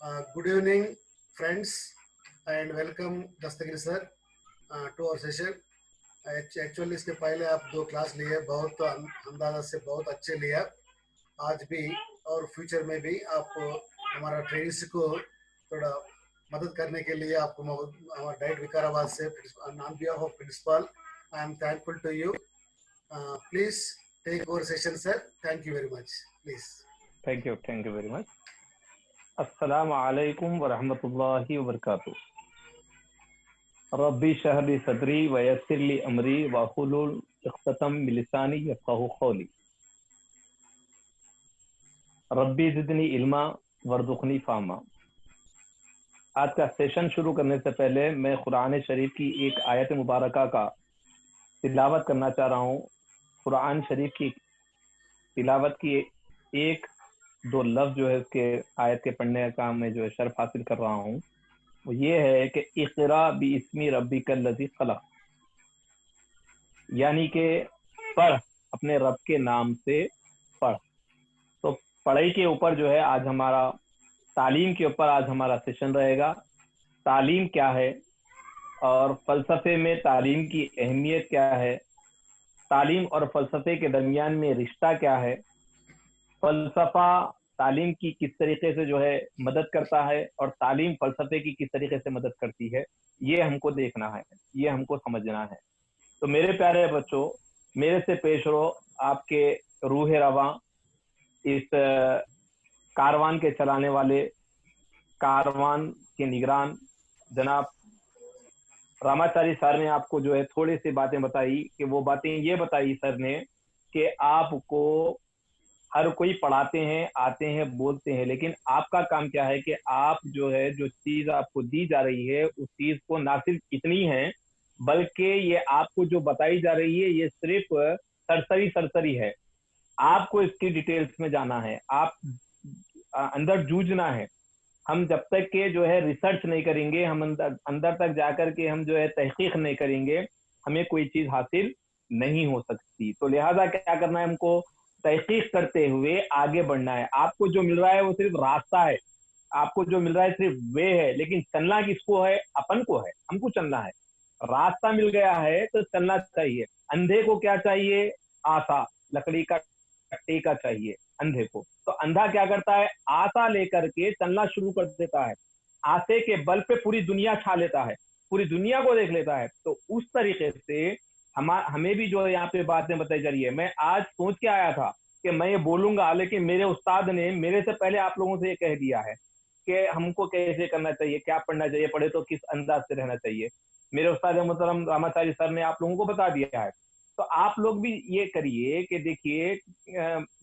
Good evening, friends, and welcome Dastagir sir to our session. Actually इसके पहले आप 2 class लिए, बहुत अंदाजा से बहुत अच्छे लिया। आज भी और फ्यूचर में भी आप हमारा ट्रेनिंग्स को थोड़ा मदद करने के लिए आपको हमारा डाइट विकाराबाद से on behalf of principal I am thankful to you. Please take over session sir. Thank you very much. Please. Thank you very much. अस्सलामु अलैकुम व रहमतुल्लाहि व बरकातुहू। रब्बी शरह ली सदरी व यस्सिर ली अमरी वहुलुल उक़दतम मिन लिसानी यफ़क़हू क़ौली। रब्बी ज़िदनी इल्मा वरज़ुक़नी फ़हमा। आज का सेशन शुरू करने से पहले मैं कुरान शरीफ की एक आयत मुबारका का तिलावत करना चाह रहा हूँ। कुरान शरीफ की तिलावत की एक दो लफ्ज़ जो है उसके आयत के पढ़ने का मैं जो है शर्फ हासिल कर रहा हूँ, वो ये है कि इक़रा बिइस्मि रब्बिकल लज़ी ख़लक़, यानी कि पढ़ अपने रब के नाम से पढ़। तो पढ़ाई के ऊपर जो है आज हमारा तालीम के ऊपर आज हमारा सेशन रहेगा। तालीम क्या है और फ़लसफ़े में तालीम की अहमियत क्या है, तालीम और फ़लसफ़े के दरमियान में रिश्ता क्या है, फ़लसफ़ा तालीम की किस तरीके से जो है मदद करता है और तालीम फ़लसफ़े की किस तरीके से मदद करती है, ये हमको देखना है, ये हमको समझना है। तो मेरे प्यारे बच्चों, मेरे से पेश हो आपके रूह रवां, इस कारवान के चलाने वाले, कारवान के निगरान जनाब रामाचारी सर ने आपको जो है थोड़ी सी बातें बताई कि वो बातें ये बताई सर ने कि आपको हर कोई पढ़ाते हैं, आते हैं, बोलते हैं, लेकिन आपका काम क्या है कि आप जो है जो चीज आपको दी जा रही है उस चीज को ना सिर्फ इतनी है बल्कि ये आपको जो बताई जा रही है ये सिर्फ सरसरी है। आपको इसकी डिटेल्स में जाना है, आप अंदर जूझना है। हम जब तक के जो है रिसर्च नहीं करेंगे, हम अंदर तक जाकर के हम जो है तहकीक नहीं करेंगे, हमें कोई चीज हासिल नहीं हो सकती। तो लिहाजा क्या करना है, हमको तहकीक करते हुए आगे बढ़ना है। आपको जो मिल रहा है वो सिर्फ रास्ता है, आपको जो मिल रहा है सिर्फ वे है, लेकिन चलना किसको है? अपन को है, हमको चलना है। रास्ता मिल गया है तो चलना चाहिए। अंधे को क्या चाहिए? आशा, लकड़ी का टेका चाहिए अंधे को। तो अंधा क्या करता है? आशा लेकर के चलना शुरू कर देता है, आशे के बल पे पूरी दुनिया छा लेता है, पूरी दुनिया को देख लेता है। तो उस तरीके से हमें भी जो है यहाँ पे बातें बताई जा रही है। मैं आज सोच के आया था कि मैं ये बोलूंगा, लेकिन मेरे उस्ताद ने मेरे से पहले आप लोगों से ये कह दिया है कि हमको कैसे करना चाहिए, क्या पढ़ना चाहिए, पढ़े तो किस अंदाज से रहना चाहिए। मेरे उस्ताद मोहतरम रामाचारी सर ने आप लोगों को बता दिया है। तो आप लोग भी ये करिए कि देखिए,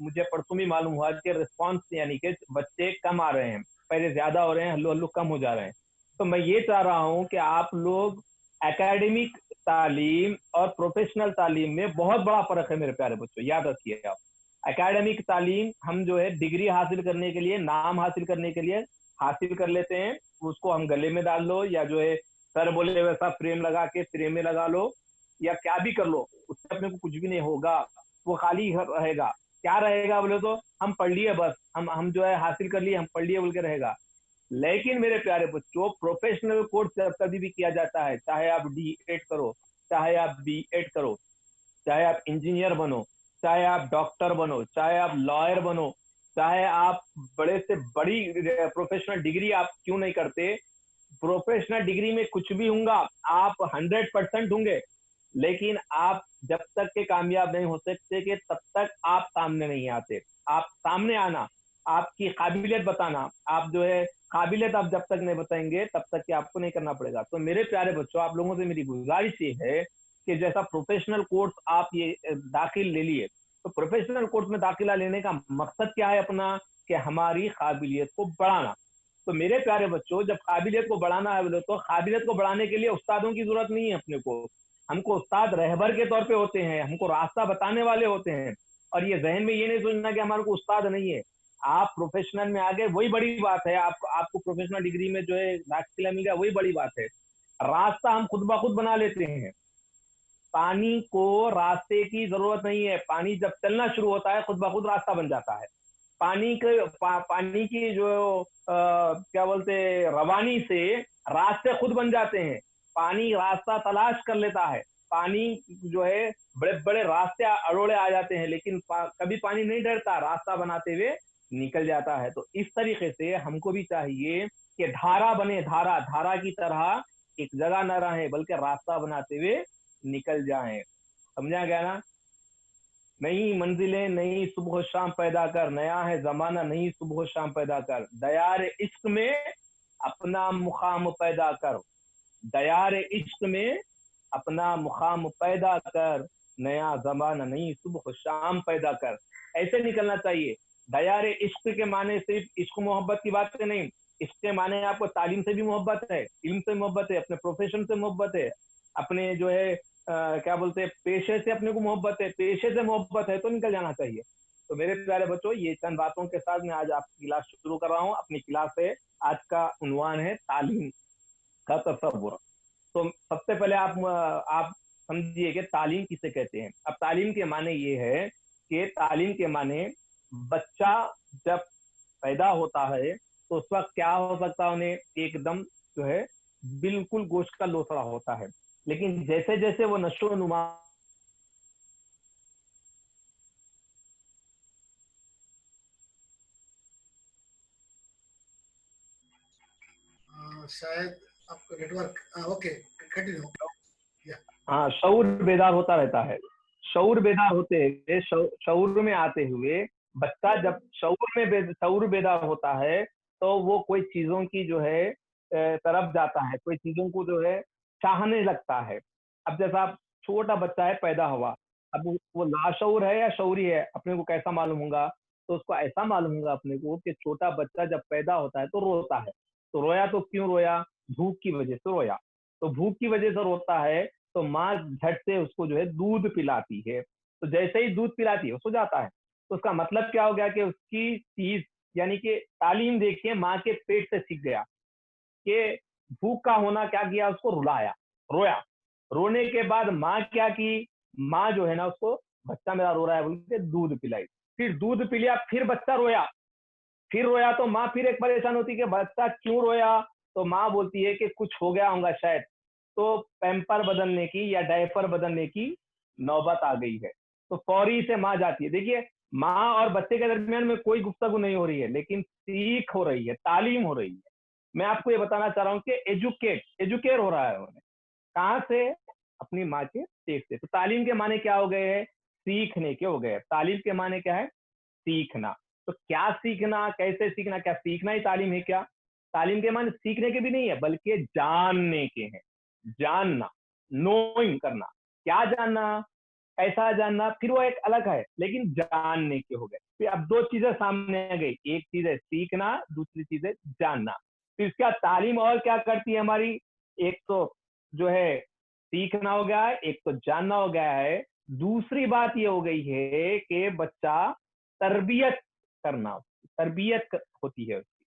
मुझे परसों भी मालूम हुआ कि रिस्पॉन्स यानी कि बच्चे कम आ रहे हैं, पहले ज्यादा हो रहे हैं, हल्लू हल्लू कम हो जा रहे हैं। तो मैं ये चाह रहा हूँ कि आप लोग एकेडमिक तालीम और प्रोफेशनल तालीम में बहुत बड़ा फर्क है मेरे प्यारे बच्चों, याद रखिए आप। एकेडमिक तालीम हम जो है डिग्री हासिल करने के लिए, नाम हासिल करने के लिए हासिल कर लेते हैं, उसको हम गले में डाल लो या जो है सर बोले वैसा फ्रेम लगा के फ्रेम में लगा लो या क्या भी कर लो, उससे अपने को कुछ भी नहीं होगा, वो खाली रहेगा। क्या रहेगा बोले तो हम पढ़ लिए, बस हम जो है हासिल कर लिए, हम पढ़ लिए बोल के रहेगा। लेकिन मेरे प्यारे बच्चों, प्रोफेशनल कोर्स कभी भी किया जाता है, चाहे आप D.Ed करो, चाहे आप B.Ed करो, चाहे आप इंजीनियर बनो, चाहे आप डॉक्टर बनो, चाहे आप लॉयर बनो, चाहे आप बड़े से बड़ी प्रोफेशनल डिग्री आप क्यों नहीं करते। प्रोफेशनल डिग्री में कुछ भी होगा, आप 100% होंगे, लेकिन आप जब तक के कामयाब नहीं हो सकते कि तब तक आप सामने नहीं आते। आप सामने आना, आपकी काबिलियत बताना, आप जो है काबिलियत आप जब तक नहीं बताएंगे तब तक कि आपको नहीं करना पड़ेगा। तो मेरे प्यारे बच्चों, आप लोगों से मेरी गुजारिश ये है कि जैसा प्रोफेशनल कोर्स आप ये दाखिल ले लिए, तो प्रोफेशनल कोर्स में दाखिला लेने का मकसद क्या है अपना? कि हमारी काबिलियत को बढ़ाना। तो मेरे प्यारे बच्चों, जब काबिलियत को बढ़ाना है तो काबिलियत को बढ़ाने के लिए उस्तादों की जरूरत नहीं है अपने को। हमको उस्ताद रहबर के तौर पे होते हैं, हमको रास्ता बताने वाले होते हैं। और ये जहन में ये नहीं सोचना कि हमारे को उस्ताद नहीं है। आप प्रोफेशनल में आगे, वही बड़ी बात है। आपको प्रोफेशनल डिग्री में जो है दाखिला मिल गया, वही बड़ी बात है। रास्ता हम खुद ब खुद बना लेते हैं। पानी को रास्ते की जरूरत नहीं है, पानी जब चलना शुरू होता है खुद ब खुद रास्ता बन जाता है। पानी की जो क्या बोलते रवानी से रास्ते खुद बन जाते हैं। पानी रास्ता तलाश कर लेता है। पानी जो है बड़े बड़े रास्ते अड़ोड़े आ जाते हैं, लेकिन कभी पानी नहीं डरता, रास्ता बनाते हुए निकल जाता है। तो इस तरीके से हमको भी चाहिए कि धारा बने, धारा धारा की तरह एक जगह न रहे, बल्कि रास्ता बनाते हुए निकल जाएं। समझा गया ना? नई मंजिलें नई सुबह शाम पैदा कर, नया है जमाना नई सुबह शाम पैदा कर, दयार इश्क में अपना मुकाम पैदा कर, दयार इश्क में अपना मुकाम पैदा कर, नया जमाना नई सुबह शाम पैदा कर। ऐसे निकलना चाहिए। दयार इश्क के माने सिर्फ इश्क मोहब्बत की बात नहीं। इश्क के माने आपको तालीम से भी मोहब्बत है, इल्म से मोहब्बत है, अपने प्रोफेशन से मोहब्बत है, अपने जो है क्या बोलते हैं पेशे से अपने को मोहब्बत है, पेशे से मोहब्बत है, तो निकल जाना चाहिए। तो मेरे प्यारे बच्चों, ये चंद बातों के साथ मैं आज आपकी क्लास शुरू कर रहा हूँ। अपनी क्लास है, आज का उन्वान है तालीम का तसव्वुर। तो सबसे पहले आप समझिए कि तालीम किसे कहते हैं। अब तालीम के माने ये है कि तालीम के माने बच्चा जब पैदा होता है तो उस वक्त क्या हो सकता है, उन्हें एकदम जो है बिल्कुल गोश्त का लोथड़ा होता है, लेकिन जैसे जैसे वो नशो नुमा शायद आपका नेटवर्क, ओके, कंटिन्यू। या हाँ, शऊर बेदार होता रहता है। शऊर बेदार होते हुए शऊर में आते हुए बच्चा जब शऊर बेदार होता है तो वो कोई चीजों की जो है तरफ जाता है, कोई चीजों को जो है चाहने लगता है। अब जैसा आप छोटा बच्चा है पैदा हुआ, अब वो लाशऊर है या शऊरी है अपने को कैसा मालूम होगा? तो उसको ऐसा मालूम होगा अपने को कि छोटा बच्चा जब पैदा होता है तो रोता है। तो रोया तो क्यों रोया? भूख की वजह से रोया। तो भूख की वजह से रोता है तो माँ झट से उसको जो है दूध पिलाती है। तो जैसे ही दूध पिलाती है वो सो जाता है। तो उसका मतलब क्या हो गया कि उसकी चीज यानी कि तालीम देखिए माँ के पेट से सीख गया कि भूख का होना क्या किया, उसको रुलाया, रोया। रोने के बाद माँ क्या की, माँ जो है ना उसको बच्चा मेरा रो रहा है बोल के दूध पिलाई। फिर दूध पी लिया, फिर बच्चा रोया, फिर रोया तो माँ फिर एक परेशान होती है कि बच्चा क्यों रोया? तो माँ बोलती है कि कुछ हो गया होगा शायद, तो पैम्पर बदलने की या डायपर बदलने की नौबत आ गई है। तो फौरी से माँ जाती है। देखिए, माँ और बच्चे के दरमियान में कोई गुफ्तगू नहीं हो रही है, लेकिन सीख हो रही है, तालीम हो रही है। मैं आपको ये बताना चाह रहा हूँ कि एजुकेट हो रहा है उन्हें। कहाँ से? अपनी माँ के पेट से। तो तालीम के माने क्या हो गए हैं? सीखने के हो गए। तालीम के माने क्या है? सीखना। तो क्या सीखना, कैसे सीखना? क्या सीखना ही तालीम है क्या? तालीम के माने सीखने के भी नहीं है, बल्कि जानने के हैं। जानना, नोइंग करना। क्या जानना, कैसा जानना, फिर वो एक अलग है, लेकिन जानने के हो गए। फिर अब दो चीजें सामने आ गई, एक चीज है सीखना, दूसरी चीज है जानना। फिर इसका तालीम और क्या करती है हमारी? एक तो जो है सीखना हो गया है, एक तो जानना हो गया है। दूसरी बात ये हो गई है कि बच्चा तरबियत करना, होती है उसकी।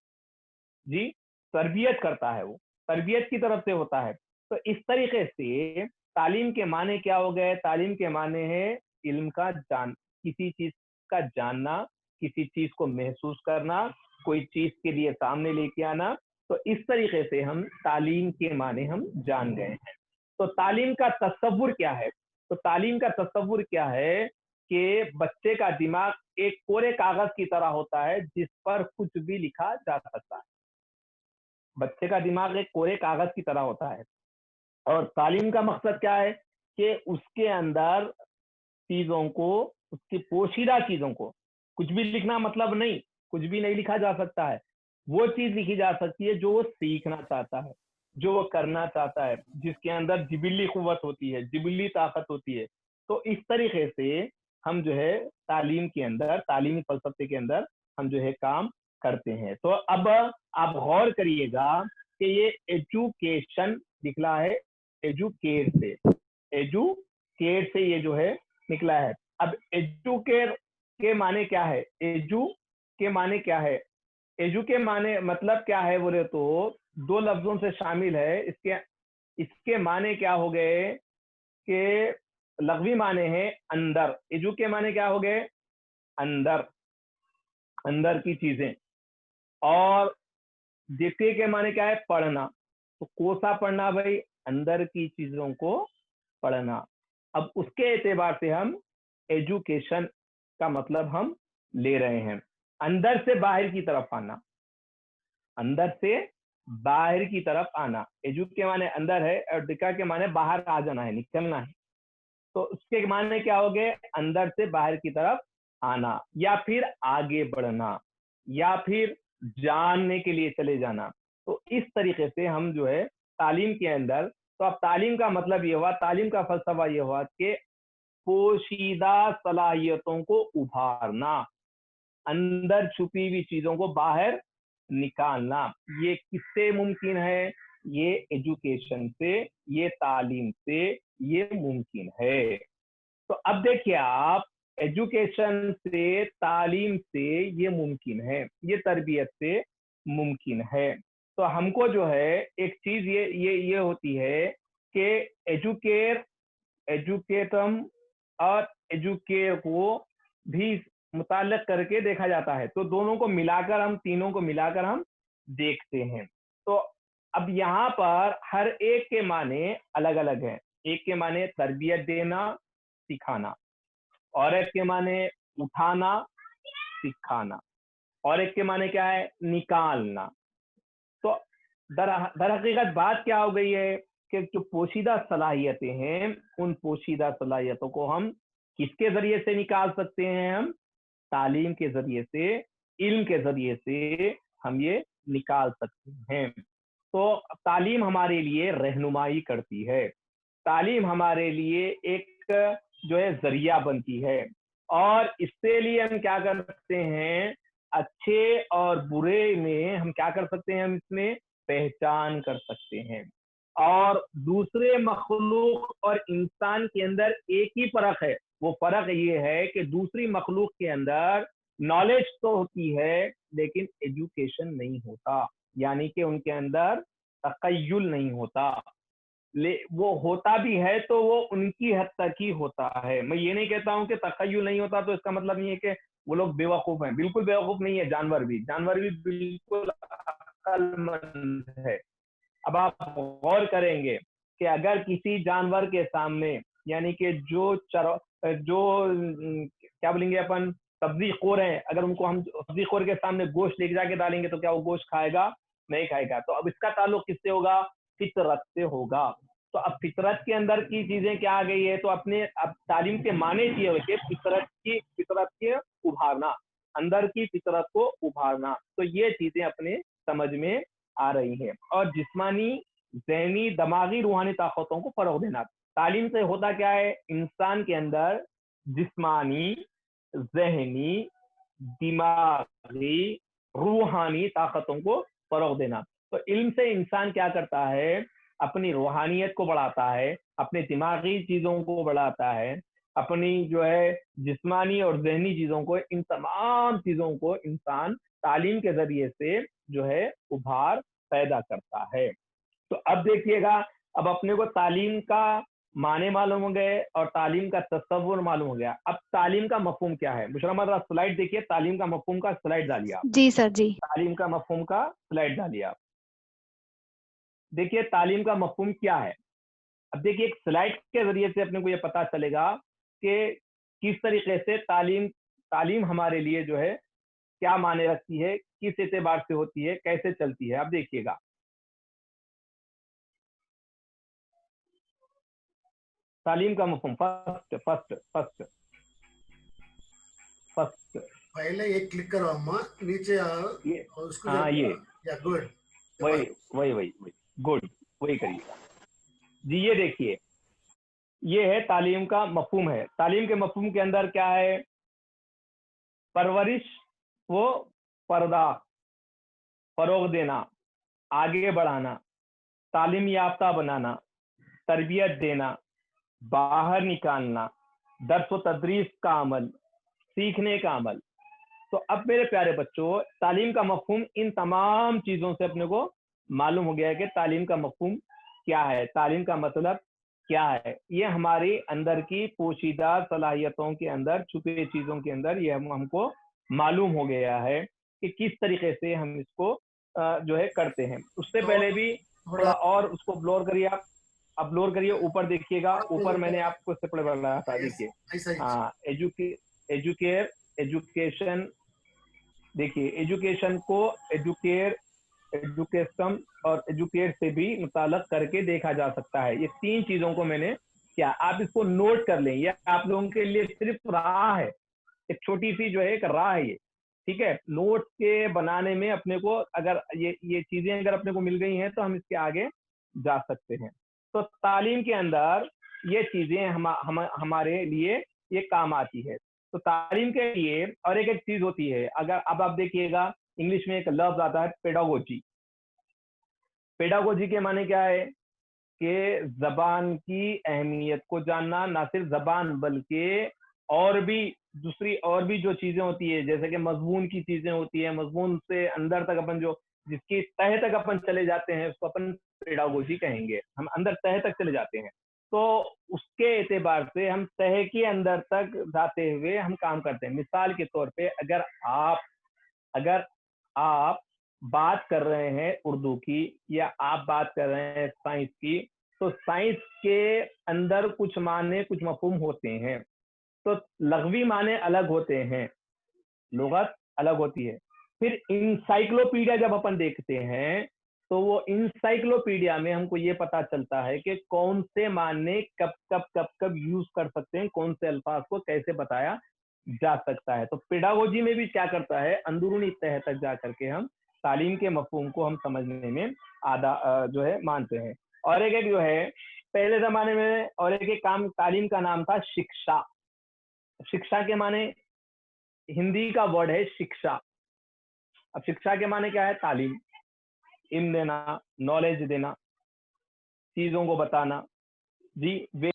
जी, तरबियत करता है वो, तरबियत की तरफ से होता है। तो इस तरीके से तालीम के माने क्या हो गए? तालीम के माने हैं इल्म का किसी चीज का जानना, किसी चीज को महसूस करना, कोई चीज के लिए सामने लेके आना। तो इस तरीके से हम तालीम के माने हम जान गए हैं। तो तालीम का तसव्वुर क्या है? तो तालीम का तसव्वुर क्या है कि बच्चे का दिमाग एक कोरे कागज की तरह होता है जिस पर कुछ भी लिखा जा सकता है। बच्चे का दिमाग एक कोरे कागज की तरह होता है। और तालीम का मकसद क्या है कि उसके अंदर चीजों को, उसकी पोशीदा चीजों को, कुछ भी लिखना मतलब नहीं, कुछ भी नहीं लिखा जा सकता है। वो चीज लिखी जा सकती है जो वो सीखना चाहता है, जो वो करना चाहता है, जिसके अंदर जिबिल्ली कुव्वत होती है, जिबिल्ली ताकत होती है। तो इस तरीके से हम जो है तालीम के अंदर, तालीमी फलसफे के अंदर हम जो है काम करते हैं। तो अब आप गौर करिएगा कि ये एजुकेशन निकला है एजुकेट से, एजुकेट से ये जो है निकला है। अब एजुकेट के माने क्या है? एजू के माने क्या है? एजू के माने मतलब क्या है बोले तो दो लफ्जों से शामिल है। इसके इसके माने क्या हो गए कि लग़वी माने हैं अंदर। एजू के माने क्या हो गए? अंदर। अंदर की चीजें। और देखते के माने क्या है, पढ़ना। तो कोसा पढ़ना भाई, अंदर की चीजों को पढ़ना। अब उसके एतबार से हम एजुकेशन का मतलब हम ले रहे हैं, अंदर से बाहर की तरफ आना, अंदर से बाहर की तरफ आना। एजु के माने अंदर है और दिका के माने बाहर आ जाना है, निकलना है। तो उसके माने क्या हो गए, अंदर से बाहर की तरफ आना, या फिर आगे बढ़ना, या फिर जानने के लिए चले जाना। तो इस तरीके से हम जो है तालीम के अंदर, तो अब तालीम का मतलब ये हुआ, तालीम का फलसफा ये हुआ कि पोशीदा सलाहियतों को उभारना, अंदर छुपी हुई चीजों को बाहर निकालना। ये किससे मुमकिन है, ये एजुकेशन से, ये तालीम से ये मुमकिन है। तो अब देखिए आप, एजुकेशन से, तालीम से ये मुमकिन है, ये तरबियत से मुमकिन है। तो हमको जो है एक चीज ये होती है कि एजुकेट, एजुकेटम और एजुकेट को भी मुताल्लिक करके देखा जाता है। तो दोनों को मिलाकर हम, तीनों को मिलाकर हम देखते हैं। तो अब यहाँ पर हर एक के माने अलग अलग हैं। एक के माने तरबियत देना, सिखाना, और एक के माने उठाना, सिखाना, और एक के माने क्या है, निकालना। तो दर हकीकत बात क्या हो गई है कि जो पोशीदा सलाहियतें हैं, उन पोशीदा सलाहियतों को हम किसके जरिए से निकाल सकते हैं, हम तालीम के जरिए से, इल्म के जरिए से हम ये निकाल सकते हैं। तो तालीम हमारे लिए रहनुमाई करती है, तालीम हमारे लिए एक जो है जरिया बनती है, और इसके लिए हम क्या कर सकते हैं, अच्छे और बुरे में हम क्या कर सकते हैं, हम इसमें पहचान कर सकते हैं। और दूसरे मखलूक और इंसान के अंदर एक ही फर्क है, वो फर्क ये है कि दूसरी मखलूक के अंदर नॉलेज तो होती है लेकिन एजुकेशन नहीं होता, यानी कि उनके अंदर तकय्युल नहीं होता। वो होता भी है तो वो उनकी हद तक ही होता है। मैं ये नहीं कहता हूं कि तखय्युल नहीं होता तो इसका मतलब नहीं है कि वो लोग बेवकूफ हैं, बिल्कुल बेवकूफ नहीं है। जानवर भी बिल्कुल अक्लमंद है। अब आप गौर करेंगे कि अगर किसी जानवर के सामने, यानी कि जो क्या बोलेंगे अपन, सब्जी खोर है, अगर उनको हम सब्जी खोर के सामने गोश्त लेके जाके डालेंगे तो क्या वो गोश्त खाएगा? नहीं खाएगा। तो अब इसका ताल्लुक किससे होगा? फितरत से होगा। तो अब फितरत के अंदर की चीजें क्या आ गई है, तो अपने अब तालीम के माने ये हो कि फितरत के उभारना, अंदर की फितरत को उभारना। तो ये चीजें अपने समझ में आ रही है। और जिस्मानी, ज़हनी, दिमागी, रूहानी ताकतों को फरोग देना। तालीम से होता क्या है, इंसान के अंदर जिस्मानी, ज़हनी, दिमागी, रूहानी ताकतों को फरोग देना। तो इल्म से इंसान क्या करता है, अपनी रूहानियत को बढ़ाता है, अपने दिमागी चीजों को बढ़ाता है, अपनी जो है जिस्मानी और ज़हनी चीजों को, इन तमाम चीजों को इंसान तालीम के जरिए से जो है उभार पैदा करता है। तो अब देखिएगा, अब अपने को तालीम का माने मालूम हो गए और तालीम का तस्वुर मालूम हो गया। अब तालीम का मफहूम क्या है? बुशरा मर्रा स्लाइड देखिए, तालीम का मफहूम का स्लाइड डालिए आप। जी सर जी। तालीम का मफहूम का स्लाइड डालिए आप। देखिए तालीम का मफहूम क्या है। अब देखिए एक स्लाइड के जरिए से अपने को ये पता चलेगा कि किस तरीके से तालीम हमारे लिए जो है क्या माने रखती है, किस एतबार से होती है, कैसे चलती है। अब देखिएगा, तालीम का मफहूम फर्स्ट पहले एक क्लिक करो अम्मा, नीचे आओ ये, और उसको हाँ ये या गुड, वही गुड, वही करिएगा जी। ये देखिए, ये है तालीम का मफहूम है। तालीम के मफहूम के अंदर क्या है? परवरिश वो पर्दा, फरोग देना, आगे बढ़ाना, तालीम याफ्ता बनाना, तरबियत देना, बाहर निकालना, दर्स व तदरीस का अमल, सीखने का अमल। तो अब मेरे प्यारे बच्चों, तालीम का मफहूम इन तमाम चीजों से अपने को मालूम हो गया है कि तालीम का मफहूम क्या है, तालीम का मतलब क्या है। ये हमारी अंदर की पोशीदा सलाहियतों के अंदर, छुपे चीजों के अंदर ये हमको मालूम हो गया है कि किस तरीके से हम इसको जो है करते हैं। उससे तो पहले भी थोड़ा थोड़ा और उसको ब्लोर करिए आप, ब्लोर करिए, ऊपर देखिएगा, थोड़ा ऊपर क्लोजर मैंने आपको इससे पहले बताया था, यस, देखिए। ऐसा ही। हाँ, एजुकेयर, एजुकेशन, देखिए एजुकेशन को एजुकेयर, एजुकेशन और एजुकेट से भी मुताल्लक करके देखा जा सकता है। ये तीन चीजों को मैंने क्या, आप इसको नोट कर लें, ये आप लोगों के लिए सिर्फ राह है, एक छोटी सी जो है एक राह है ये, ठीक है। नोट के बनाने में अपने को अगर ये चीजें अगर अपने को मिल गई हैं तो हम इसके आगे जा सकते हैं। तो तालीम के अंदर ये चीजें हमारे लिए ये काम आती है। तो तालीम के लिए और एक एक चीज होती है, अगर अब आप देखिएगा इंग्लिश में एक लफ्ज आता है पेडागोजी। पेडागोजी के माने क्या है कि जबान की अहमियत को जानना, ना सिर्फ जबान बल्कि और भी दूसरी और भी जो चीजें होती है, जैसे कि मजमून की चीजें होती है, मजमून से अंदर तक अपन जो जिसकी तह तक अपन चले जाते हैं उसको अपन पेडागोजी कहेंगे, हम अंदर तह तक चले जाते हैं। तो उसके एतबार से हम तह के अंदर तक जाते हुए हम काम करते हैं। मिसाल के तौर पे अगर आप बात कर रहे हैं उर्दू की, या आप बात कर रहे हैं साइंस की, तो साइंस के अंदर कुछ माने कुछ मफहूम होते हैं, तो लग़वी माने अलग होते हैं, लुगत अलग होती है। फिर इंसाइक्लोपीडिया जब अपन देखते हैं तो वो इंसाइक्लोपीडिया में हमको ये पता चलता है कि कौन से माने कब कब कब कब यूज कर सकते हैं, कौन से अल्फाज को कैसे बताया जा सकता है। तो पेडागोजी में भी क्या करता है, अंदरूनी तह तक जा करके हम तालीम के मफहूम को हम समझने में जो है मानते हैं। और एक एक जो है पहले जमाने में और एक काम तालीम का नाम था शिक्षा। शिक्षा के माने हिंदी का वर्ड है शिक्षा। अब शिक्षा के माने क्या है, तालीम, इल्म देना, नॉलेज देना, चीजों को बताना। जी वे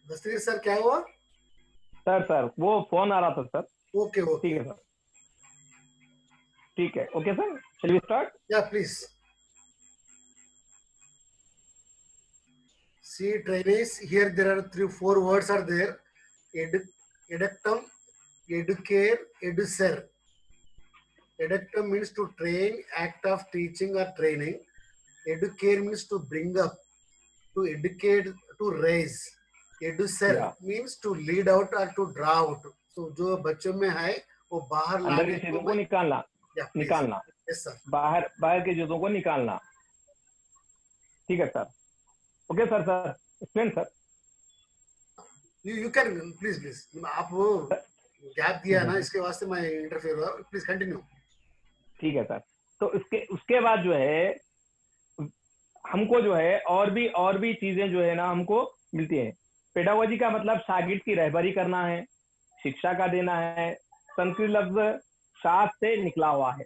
दस्तगीर सर क्या हुआ? सर वो फोन आ रहा था सर। ओके ठीक ओके, है सर, ठीक है, ओके सर, चलिए स्टार्ट। या please. See trainees, here there are three, four words are there. Eductum, educare, educer. Eductum means to train, act of teaching or training. Educare means to bring up, to educate, to raise. Educer या means to lead out or to draw out. So जो बच्चों में है वो बाहर अंदर लाने की को चीजों को मैं, निकालना, या प्लीज। निकालना, यस सर। बाहर बाहर की चीजों को निकालना। ठीक है sir, okay sir, sir explain sir. You can please please, आप वो गैप दिया ना इसके वास्ते मैं इंटरफेयर हुआ, प्लीज कंटिन्यू। ठीक है सर। तो उसके उसके बाद जो है हमको जो है और भी चीजें जो है ना हमको मिलती हैं। पेडागोजी का मतलब शागिर्द की रहबरी करना है, शिक्षा का देना है। संस्कृत लफ्ज शाद से निकला हुआ है,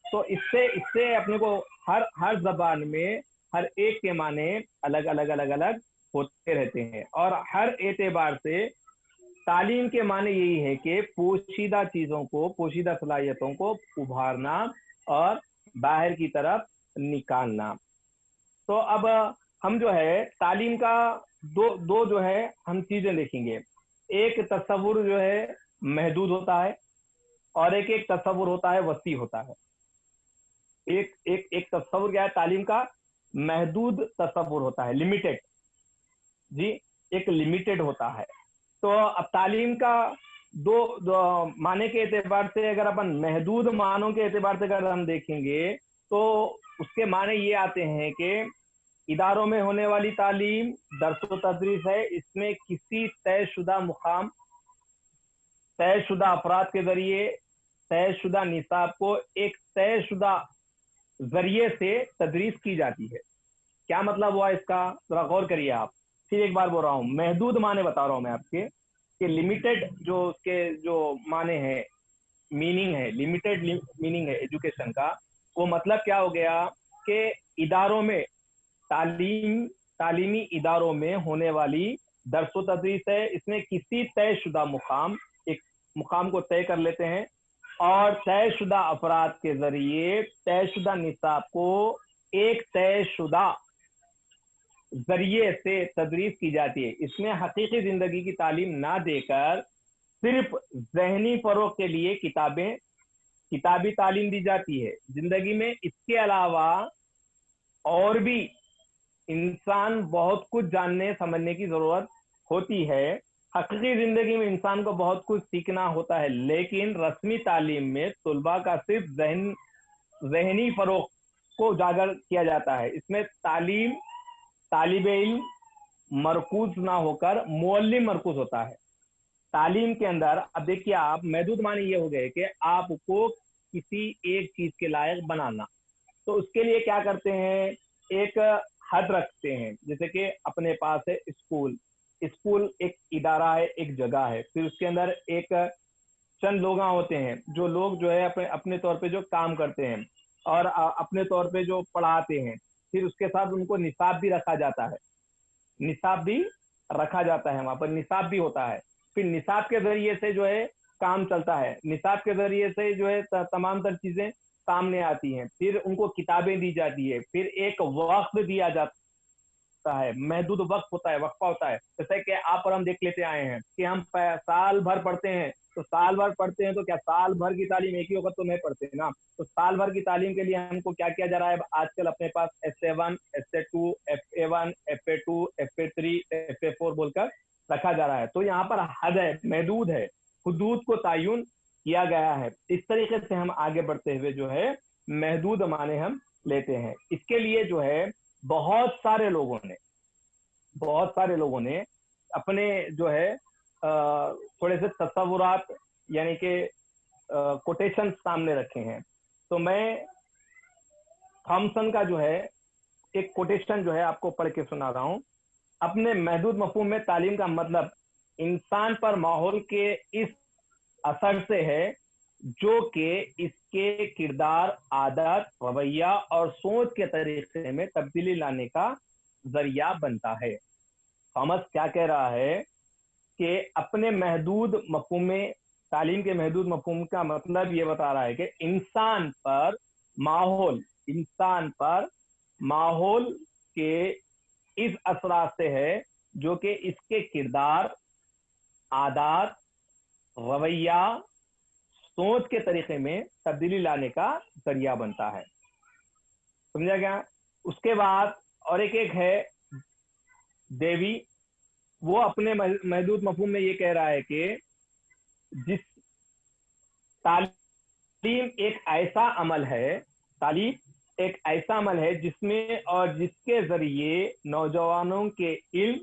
तो इससे इससे अपने को हर जबान में हर एक के माने अलग अलग अलग अलग होते रहते हैं। और हर एतबार से तालीम के माने यही है कि पोशीदा चीजों को, पोशीदा सलाहियतों को उभारना और बाहर की तरफ निकालना। तो अब हम जो है तालीम का दो दो जो है हम चीजें देखेंगे। एक तस्वुर जो है महदूद होता है, और एक एक तस्वुर होता है वसी होता है। एक तस्वुर क्या है तालीम का, महदूद तस्वुर होता है, लिमिटेड, जी, एक लिमिटेड होता है। तो अब तालीम का दो माने के एतबार से अगर अपन महदूद मानों के एतबार से अगर हम देखेंगे तो उसके माने ये आते हैं कि इदारों में होने वाली तालीम दर्स व तदरीस है, इसमें किसी तयशुदा मुकाम, तयशुदा अफराद के जरिए तयशुदा निसाब को एक तयशुदा जरिए से तदरीस की जाती है। क्या मतलब हुआ इसका, जरा गौर करिए आप। फिर एक बार बोल रहा हूँ, महदूद माने बता रहा हूँ मैं आपके कि लिमिटेड जो उसके जो माने हैं, मीनिंग है, लिमिटेड मीनिंग है एजुकेशन का। वो मतलब क्या हो गया कि इदारों में तालीमी इदारों में होने वाली दर्स व तदरीस है, इसमें किसी तयशुदा मुकाम, एक मुकाम को तय कर लेते हैं और तयशुदा अफराद के जरिए तयशुदा निसाब को एक तयशुदा जरिए से तदरीस की जाती है। इसमें हकीकी जिंदगी की तालीम ना देकर सिर्फ जहनी फरोग के लिए किताबी तालीम दी जाती है जिंदगी में। इसके अलावा और भी इंसान बहुत कुछ जानने समझने की जरूरत होती है। हकीकी जिंदगी में इंसान को बहुत कुछ सीखना होता है, लेकिन रस्मी तालीम में तुलबा का सिर्फ जहनी फरोग को उजागर किया जाता है। इसमें तालिबे इल्म मरकूज ना होकर मुअल्लिम मरकूज होता है। तालीम के अंदर अब देखिए, आप महदूद माने ये हो गए कि आपको किसी एक चीज के लायक बनाना, तो उसके लिए क्या करते हैं, एक हद रखते हैं। जैसे कि अपने पास है स्कूल एक इदारा है, एक जगह है, फिर उसके अंदर एक चंद लोग होते हैं जो लोग जो है अपने तौर पे जो काम करते हैं और अपने तौर पे जो पढ़ाते हैं। फिर उसके साथ उनको निसाब भी रखा जाता है, वहां पर निसाब भी होता है। फिर निसाब के जरिए से जो है काम चलता है, निसाब के जरिए से जो है तमाम तर चीजें सामने आती हैं। फिर उनको किताबें दी जाती है, फिर एक वक्त दिया जाता है, महदूद वक्त होता है, वक्फा होता है। जैसे कि आप और हम देख लेते आए हैं कि हम साल भर पढ़ते हैं, तो साल भर पढ़ते हैं तो क्या साल भर की तालीम एक ही वक्त तो नहीं पढ़ते ना। तो साल भर की तालीम के लिए हमको क्या किया जा रहा है, आजकल अपने पास SA1, SA2, FA1, FA2, FA3, FA4 बोलकर रखा जा रहा है। तो यहाँ पर हद है, महदूद है, हुदूद को तायुन किया गया है। इस तरीके से हम आगे बढ़ते हुए जो है महदूद माने हम लेते हैं। इसके लिए जो है बहुत सारे लोगों ने अपने जो है थोड़े से तस्वुरात यानी कि कोटेशन सामने रखे हैं। तो मैं थॉमसन का जो है एक कोटेशन जो है आपको पढ़ के सुना रहा हूं। अपने महदूद मफहूम में तालीम का मतलब इंसान पर माहौल के इस असर से है जो कि इसके किरदार, आदत, रवैया और सोच के तरीके में तब्दीली लाने का जरिया बनता है। थॉमस क्या कह रहा है कि अपने महदूद मफहूम में, तालीम के महदूद मफहूम का मतलब ये बता रहा है कि इंसान पर माहौल के इस असरात से है जो कि इसके किरदार, आदत, रवैया, सोच के तरीके में तब्दीली लाने का जरिया बनता है। समझा गया? उसके बाद और एक है देवी, वो अपने महदूद मफहूम में ये कह रहा है कि जिस तालीम एक ऐसा अमल है जिसमें और जिसके जरिए नौजवानों के इल्म,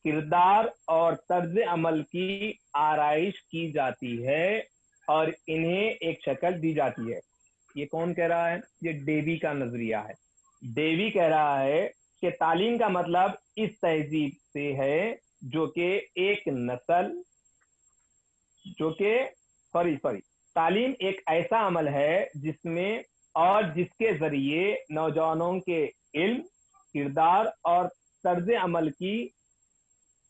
किरदार और तर्ज अमल की आराइश की जाती है और इन्हें एक शक्ल दी जाती है। ये कौन कह रहा है? ये डेवी का नजरिया है। डेवी कह रहा है कि तालीम का मतलब इस तहजीब से है जो कि एक नस्ल तालीम एक ऐसा अमल है जिसमें और जिसके जरिए नौजवानों के इल्म, किरदार और तर्ज अमल की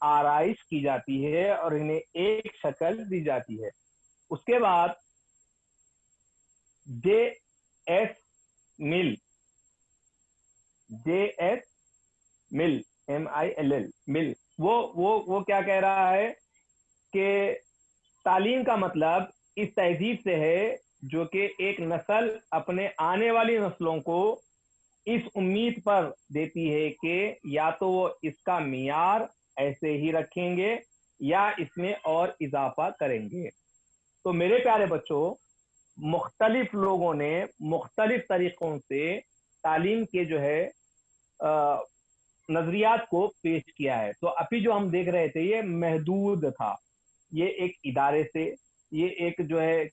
आराइश की जाती है और इन्हें एक शक्ल दी जाती है। उसके बाद J.S. मिल मिल वो क्या कह रहा है कि तालीम का मतलब इस तहजीब से है जो कि एक नस्ल अपने आने वाली नस्लों को इस उम्मीद पर देती है कि या तो वो इसका मियार ऐसे ही रखेंगे या इसमें और इजाफा करेंगे। तो मेरे प्यारे बच्चों, मुख्तलिफ लोगों ने मुख्तलिफ तरीकों से तालीम के जो है नजरियात को पेश किया है। तो अभी जो हम देख रहे थे ये महदूद था, ये एक इदारे से, ये एक जो है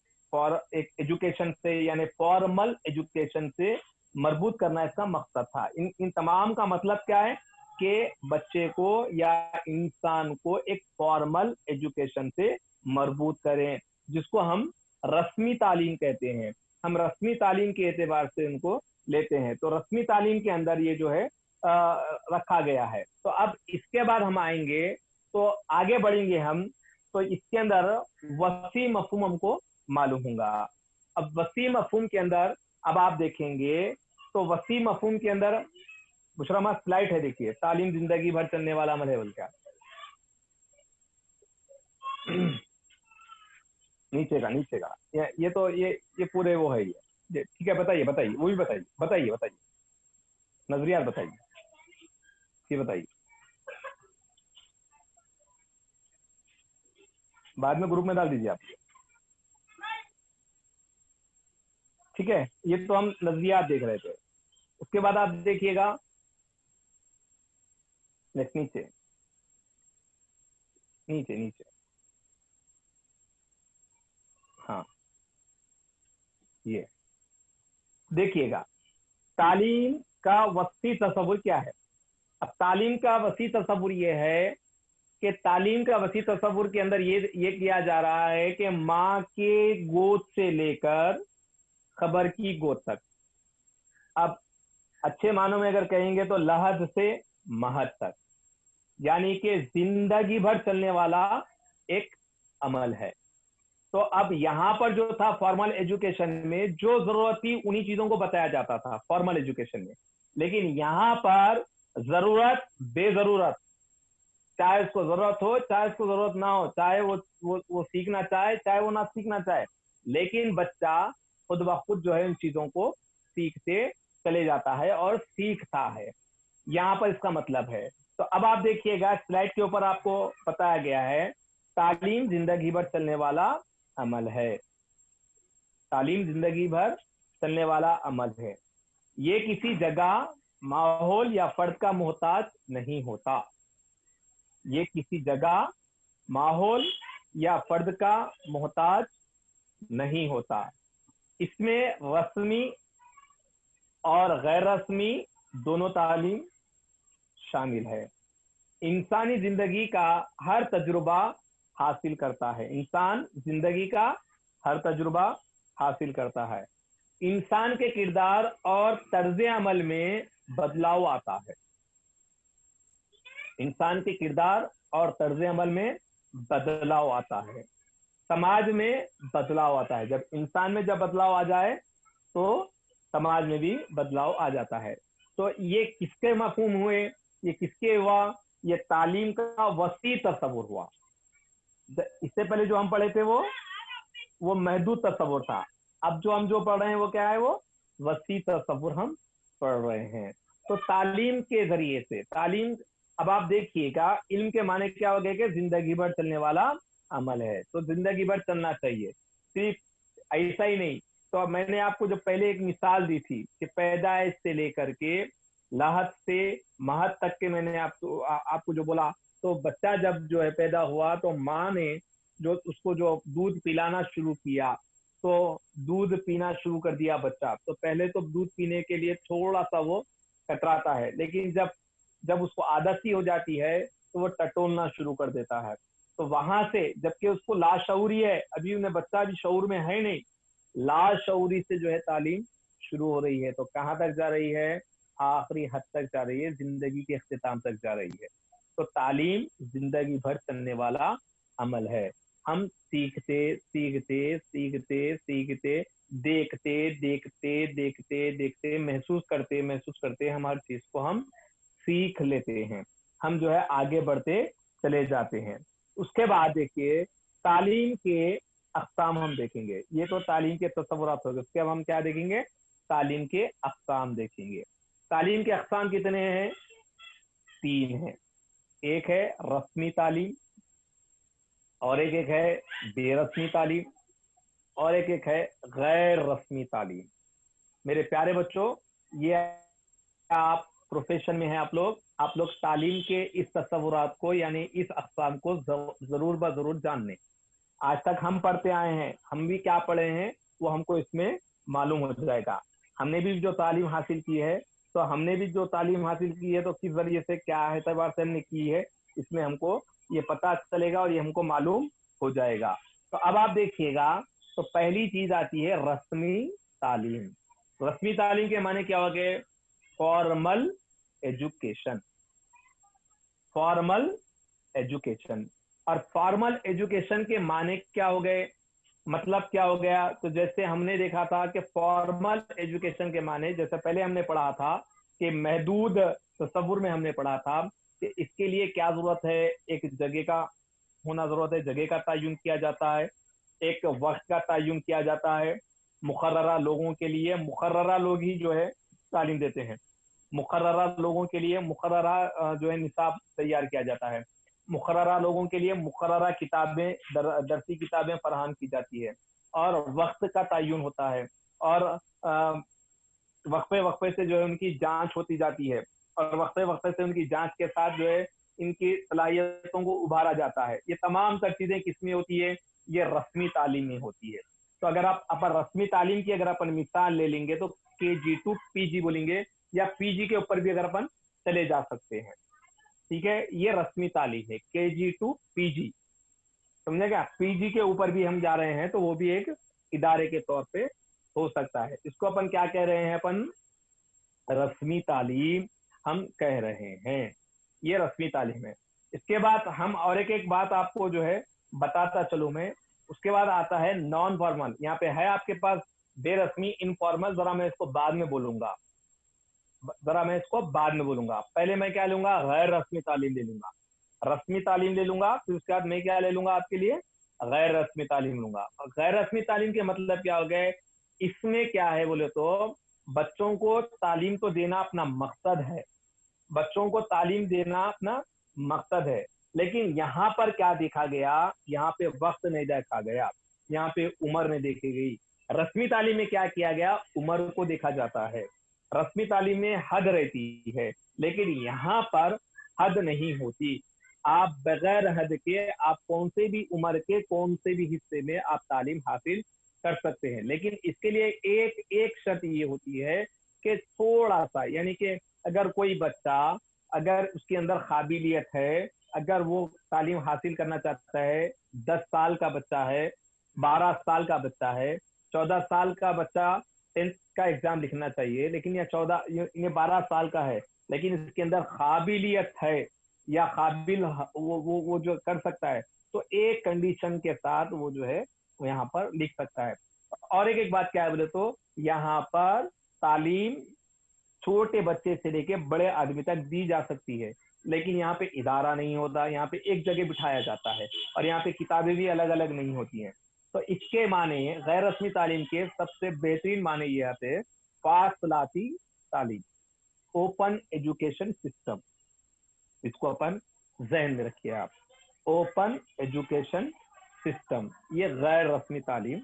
एक एजुकेशन से यानी फॉर्मल एजुकेशन से मरबूत करना इसका मकसद था। इन तमाम का मतलब क्या है कि बच्चे को या इंसान को एक फॉर्मल एजुकेशन से मरबूत करें, जिसको हम रस्मी तालीम कहते हैं। हम रस्मी तालीम के एतबार से उनको लेते हैं। तो रस्मी तालीम के अंदर ये जो है रखा गया है। तो अब इसके बाद हम आएंगे तो आगे बढ़ेंगे हम, तो इसके अंदर वसी मफहूम हमको मालूम होगा। अब वसी मफहूम के अंदर अब आप देखेंगे तो वसी मफहूम के अंदर बुशरा स्लाइड है, देखिए, तालीम जिंदगी भर चलने वाला अमल है बोल क्या। नीचे का ये तो ये पूरे वो है ये ठीक है। बताइए वो भी बताइए नजरियात बताइए, ये बताइए, बाद में ग्रुप में डाल दीजिए आप। ठीक है, ये तो हम नजरियात देख रहे थे। उसके बाद आप देखिएगा नीचे नीचे नीचे, हाँ ये देखिएगा, तालीम का वसी तस्वुर क्या है। अब तालीम का वसी तस्वुर ये है कि तालीम का वसी तस्वुर के अंदर ये किया जा रहा है कि माँ के गोद से लेकर खबर की गोद तक, अब अच्छे मानों में अगर कहेंगे तो लहद से महद तक, यानी कि जिंदगी भर चलने वाला एक अमल है। तो अब यहां पर जो था फॉर्मल एजुकेशन में जो जरूरत थी उन्हीं चीजों को बताया जाता था फॉर्मल एजुकेशन में, लेकिन यहां पर जरूरत बेजरूरत, चाहे उसको जरूरत हो चाहे उसको जरूरत ना हो, चाहे वो सीखना चाहे चाहे वो ना सीखना चाहे, लेकिन बच्चा खुद ब खुद जो है इन चीजों को सीखते चले जाता है और सीखता है। यहाँ पर इसका मतलब है। तो अब आप देखिएगा स्लाइड के ऊपर आपको बताया गया है तालीम जिंदगी भर चलने वाला अमल है। तालीम जिंदगी भर चलने वाला अमल है। ये किसी जगह, माहौल या फर्द का मोहताज नहीं होता। ये किसी जगह, माहौल या फर्द का मोहताज नहीं होता। इसमें रस्मी और गैर रस्मी दोनों तालीम शामिल है। इंसानी जिंदगी का हर तजुर्बा हासिल करता है। इंसान जिंदगी का हर तजुर्बा हासिल करता है। इंसान के किरदार और तर्ज अमल में बदलाव आता है। इंसान के किरदार और तर्ज अमल में बदलाव आता है। समाज में बदलाव आता है। जब इंसान में जब बदलाव आ जाए तो समाज में भी बदलाव आ जाता है। तो ये किसके मफहूम हुए, ये किसके हुआ, ये तालीम का वसी तस्वुर हुआ। इससे पहले जो हम पढ़े थे वो महदूद तस्वुर था। अब जो हम पढ़ रहे हैं वो क्या है, वो वसी तस्वुर हम पढ़ रहे हैं। तो तालीम के जरिए से तालीम, अब आप देखिएगा इल्म के माने क्या हो गए कि जिंदगी भर चलने वाला अमल है। तो जिंदगी भर चलना चाहिए, सिर्फ ऐसा ही नहीं। तो अब मैंने आपको जो पहले एक मिसाल दी थी कि पैदाइश से लेकर के लाहत से महत तक के, मैंने आपको जो बोला, तो बच्चा जब जो है पैदा हुआ तो माँ ने जो उसको जो दूध पिलाना शुरू किया, तो दूध पीना शुरू कर दिया बच्चा। तो पहले तो दूध पीने के लिए थोड़ा सा वो कतराता है, लेकिन जब उसको आदत सी हो जाती है तो वो टटोलना शुरू कर देता है। तो वहां से, जबकि उसको लाशऊरी है, अभी उन्हें बच्चा भी शऊर में है नहीं, लाशऊरी से जो है तालीम शुरू हो रही है। तो कहाँ तक जा रही है, आखिरी हद तक जा रही है, जिंदगी के इख्तिताम तक जा रही है। तो तालीम जिंदगी भर चलने वाला अमल है। हम सीखते सीखते सीखते सीखते, देखते देखते देखते देखते, महसूस करते हम हर चीज को हम सीख लेते हैं। हम जो है आगे बढ़ते चले जाते हैं। उसके बाद देखिए तालीम के अक़साम हम देखेंगे। ये तो तालीम के तस्वुरात हो गए। उसके अब हम क्या देखेंगे, तालीम के अक़साम देखेंगे। तालीम के अक़साम कितने हैं, 3 हैं। एक है रस्मी तालीम, और एक है बेरस्मी तालीम, और एक है गैर रस्मी तालीम। मेरे प्यारे बच्चों, ये आप प्रोफेशन में हैं, आप लोग तालीम के इस तस्वुरात को, यानी इस अक़साम को जरूर ब जरूर जान लें। आज तक हम पढ़ते आए हैं, हम भी क्या पढ़े हैं वो हमको इसमें मालूम हो जाएगा। हमने भी जो तालीम हासिल की है, तो हमने भी जो तालीम हासिल की है तो किस जरिए से, क्या एतबार से हमने की है, इसमें हमको ये पता चलेगा और ये हमको मालूम हो जाएगा। तो अब आप देखिएगा, तो पहली चीज आती है रस्मी तालीम। रस्मी तालीम के माने क्या हो गए, फॉर्मल एजुकेशन। Formal education. और फॉर्मल एजुकेशन के माने क्या हो गए, मतलब क्या हो गया? तो जैसे हमने देखा था कि फॉर्मल एजुकेशन के माने, जैसे पहले हमने पढ़ा था कि महदूद तसव्वुर में हमने पढ़ा था कि इसके लिए क्या जरूरत है, एक जगह का होना जरूरत है, जगह का तयन किया जाता है, एक वक्त का तयन किया जाता है, मुकर्ररा लोगों के लिए मुकर्ररा लोग ही जो है तालीम देते हैं, मुकर्ररा लोगों के लिए मुकर्ररा जो है निसाब तैयार किया जाता है, मुकर्ररा लोगों के लिए मुकर्ररा किताबें दरसी किताबें फराहम की जाती है, और वक्त का तयन होता है, और वक्फे वक्फे से जो है उनकी जांच होती जाती है, और वक्फे वक्फे से उनकी जांच के साथ जो है इनकी सलाहियतों को उभारा जाता है। ये तमाम तर चीजें किसमें होती है? ये रस्मी तालीम में होती है। तो अगर आप अपन रस्मी तालीम की अगर अपन मिसाल ले लेंगे तो KG to PG बोलेंगे, या PG के ऊपर भी अगर अपन चले जा सकते हैं। ठीक है, ये रस्मी तालीम है, KG to PG, समझेगा? PG के ऊपर भी हम जा रहे हैं तो वो भी एक इदारे के तौर पे हो सकता है। इसको अपन क्या कह रहे हैं? अपन रस्मी तालीम हम कह रहे हैं, ये रस्मी तालीम है। इसके बाद हम और एक बात आपको जो है बताता चलूं मैं। उसके बाद आता है नॉन फॉर्मल, यहाँ पे है आपके पास बेरस्मी, इनफॉर्मल, जरा मैं इसको बाद में बोलूंगा, पहले मैं क्या लूंगा? गैर रस्मी तालीम ले लूंगा, रस्मी तालीम ले लूंगा, फिर उसके बाद मैं क्या ले लूंगा आपके लिए? गैर रस्मी तालीम लूंगा। और गैर रस्मी तालीम के मतलब क्या हो गए? इसमें क्या है बोले तो बच्चों को तालीम तो देना अपना मकसद है, बच्चों को तालीम देना अपना मकसद है, लेकिन यहाँ पर क्या देखा गया? यहाँ पे वक्त नहीं देखा गया, यहाँ पे उम्र नहीं देखी गई। रस्मी तालीम में क्या किया गया? उम्र को देखा जाता है। रस्मी तालीम में हद रहती है, लेकिन यहाँ पर हद नहीं होती। आप बगैर हद के आप कौन से भी उम्र के कौन से भी हिस्से में आप तालीम हासिल कर सकते हैं, लेकिन इसके लिए एक एक शर्त ये होती है कि थोड़ा सा, यानी कि अगर कोई बच्चा, अगर उसके अंदर काबिलियत है, अगर वो तालीम हासिल करना चाहता है, 10 साल का बच्चा है, 12 साल का बच्चा है, 14 साल का बच्चा 10th का एग्जाम लिखना चाहिए, लेकिन ये 12 साल का है, लेकिन इसके अंदर काबिलियत है या काबिल वो जो कर सकता है, तो एक कंडीशन के साथ वो जो है वो यहाँ पर लिख सकता है। और एक बात क्या है बोले तो यहाँ पर तालीम छोटे बच्चे से लेके बड़े आदमी तक दी जा सकती है, लेकिन यहाँ पे इदारा नहीं होता, यहाँ पे एक जगह बिठाया जाता है, और यहाँ पे किताबें भी अलग अलग नहीं होती हैं। तो इसके माने, गैर रस्मी तालीम के सबसे बेहतरीन माने ये आते हैं फासलाती तालीम, ओपन एजुकेशन सिस्टम। इसको अपन जहन में रखिए आप, ओपन एजुकेशन सिस्टम, ये गैर रस्मी तालीम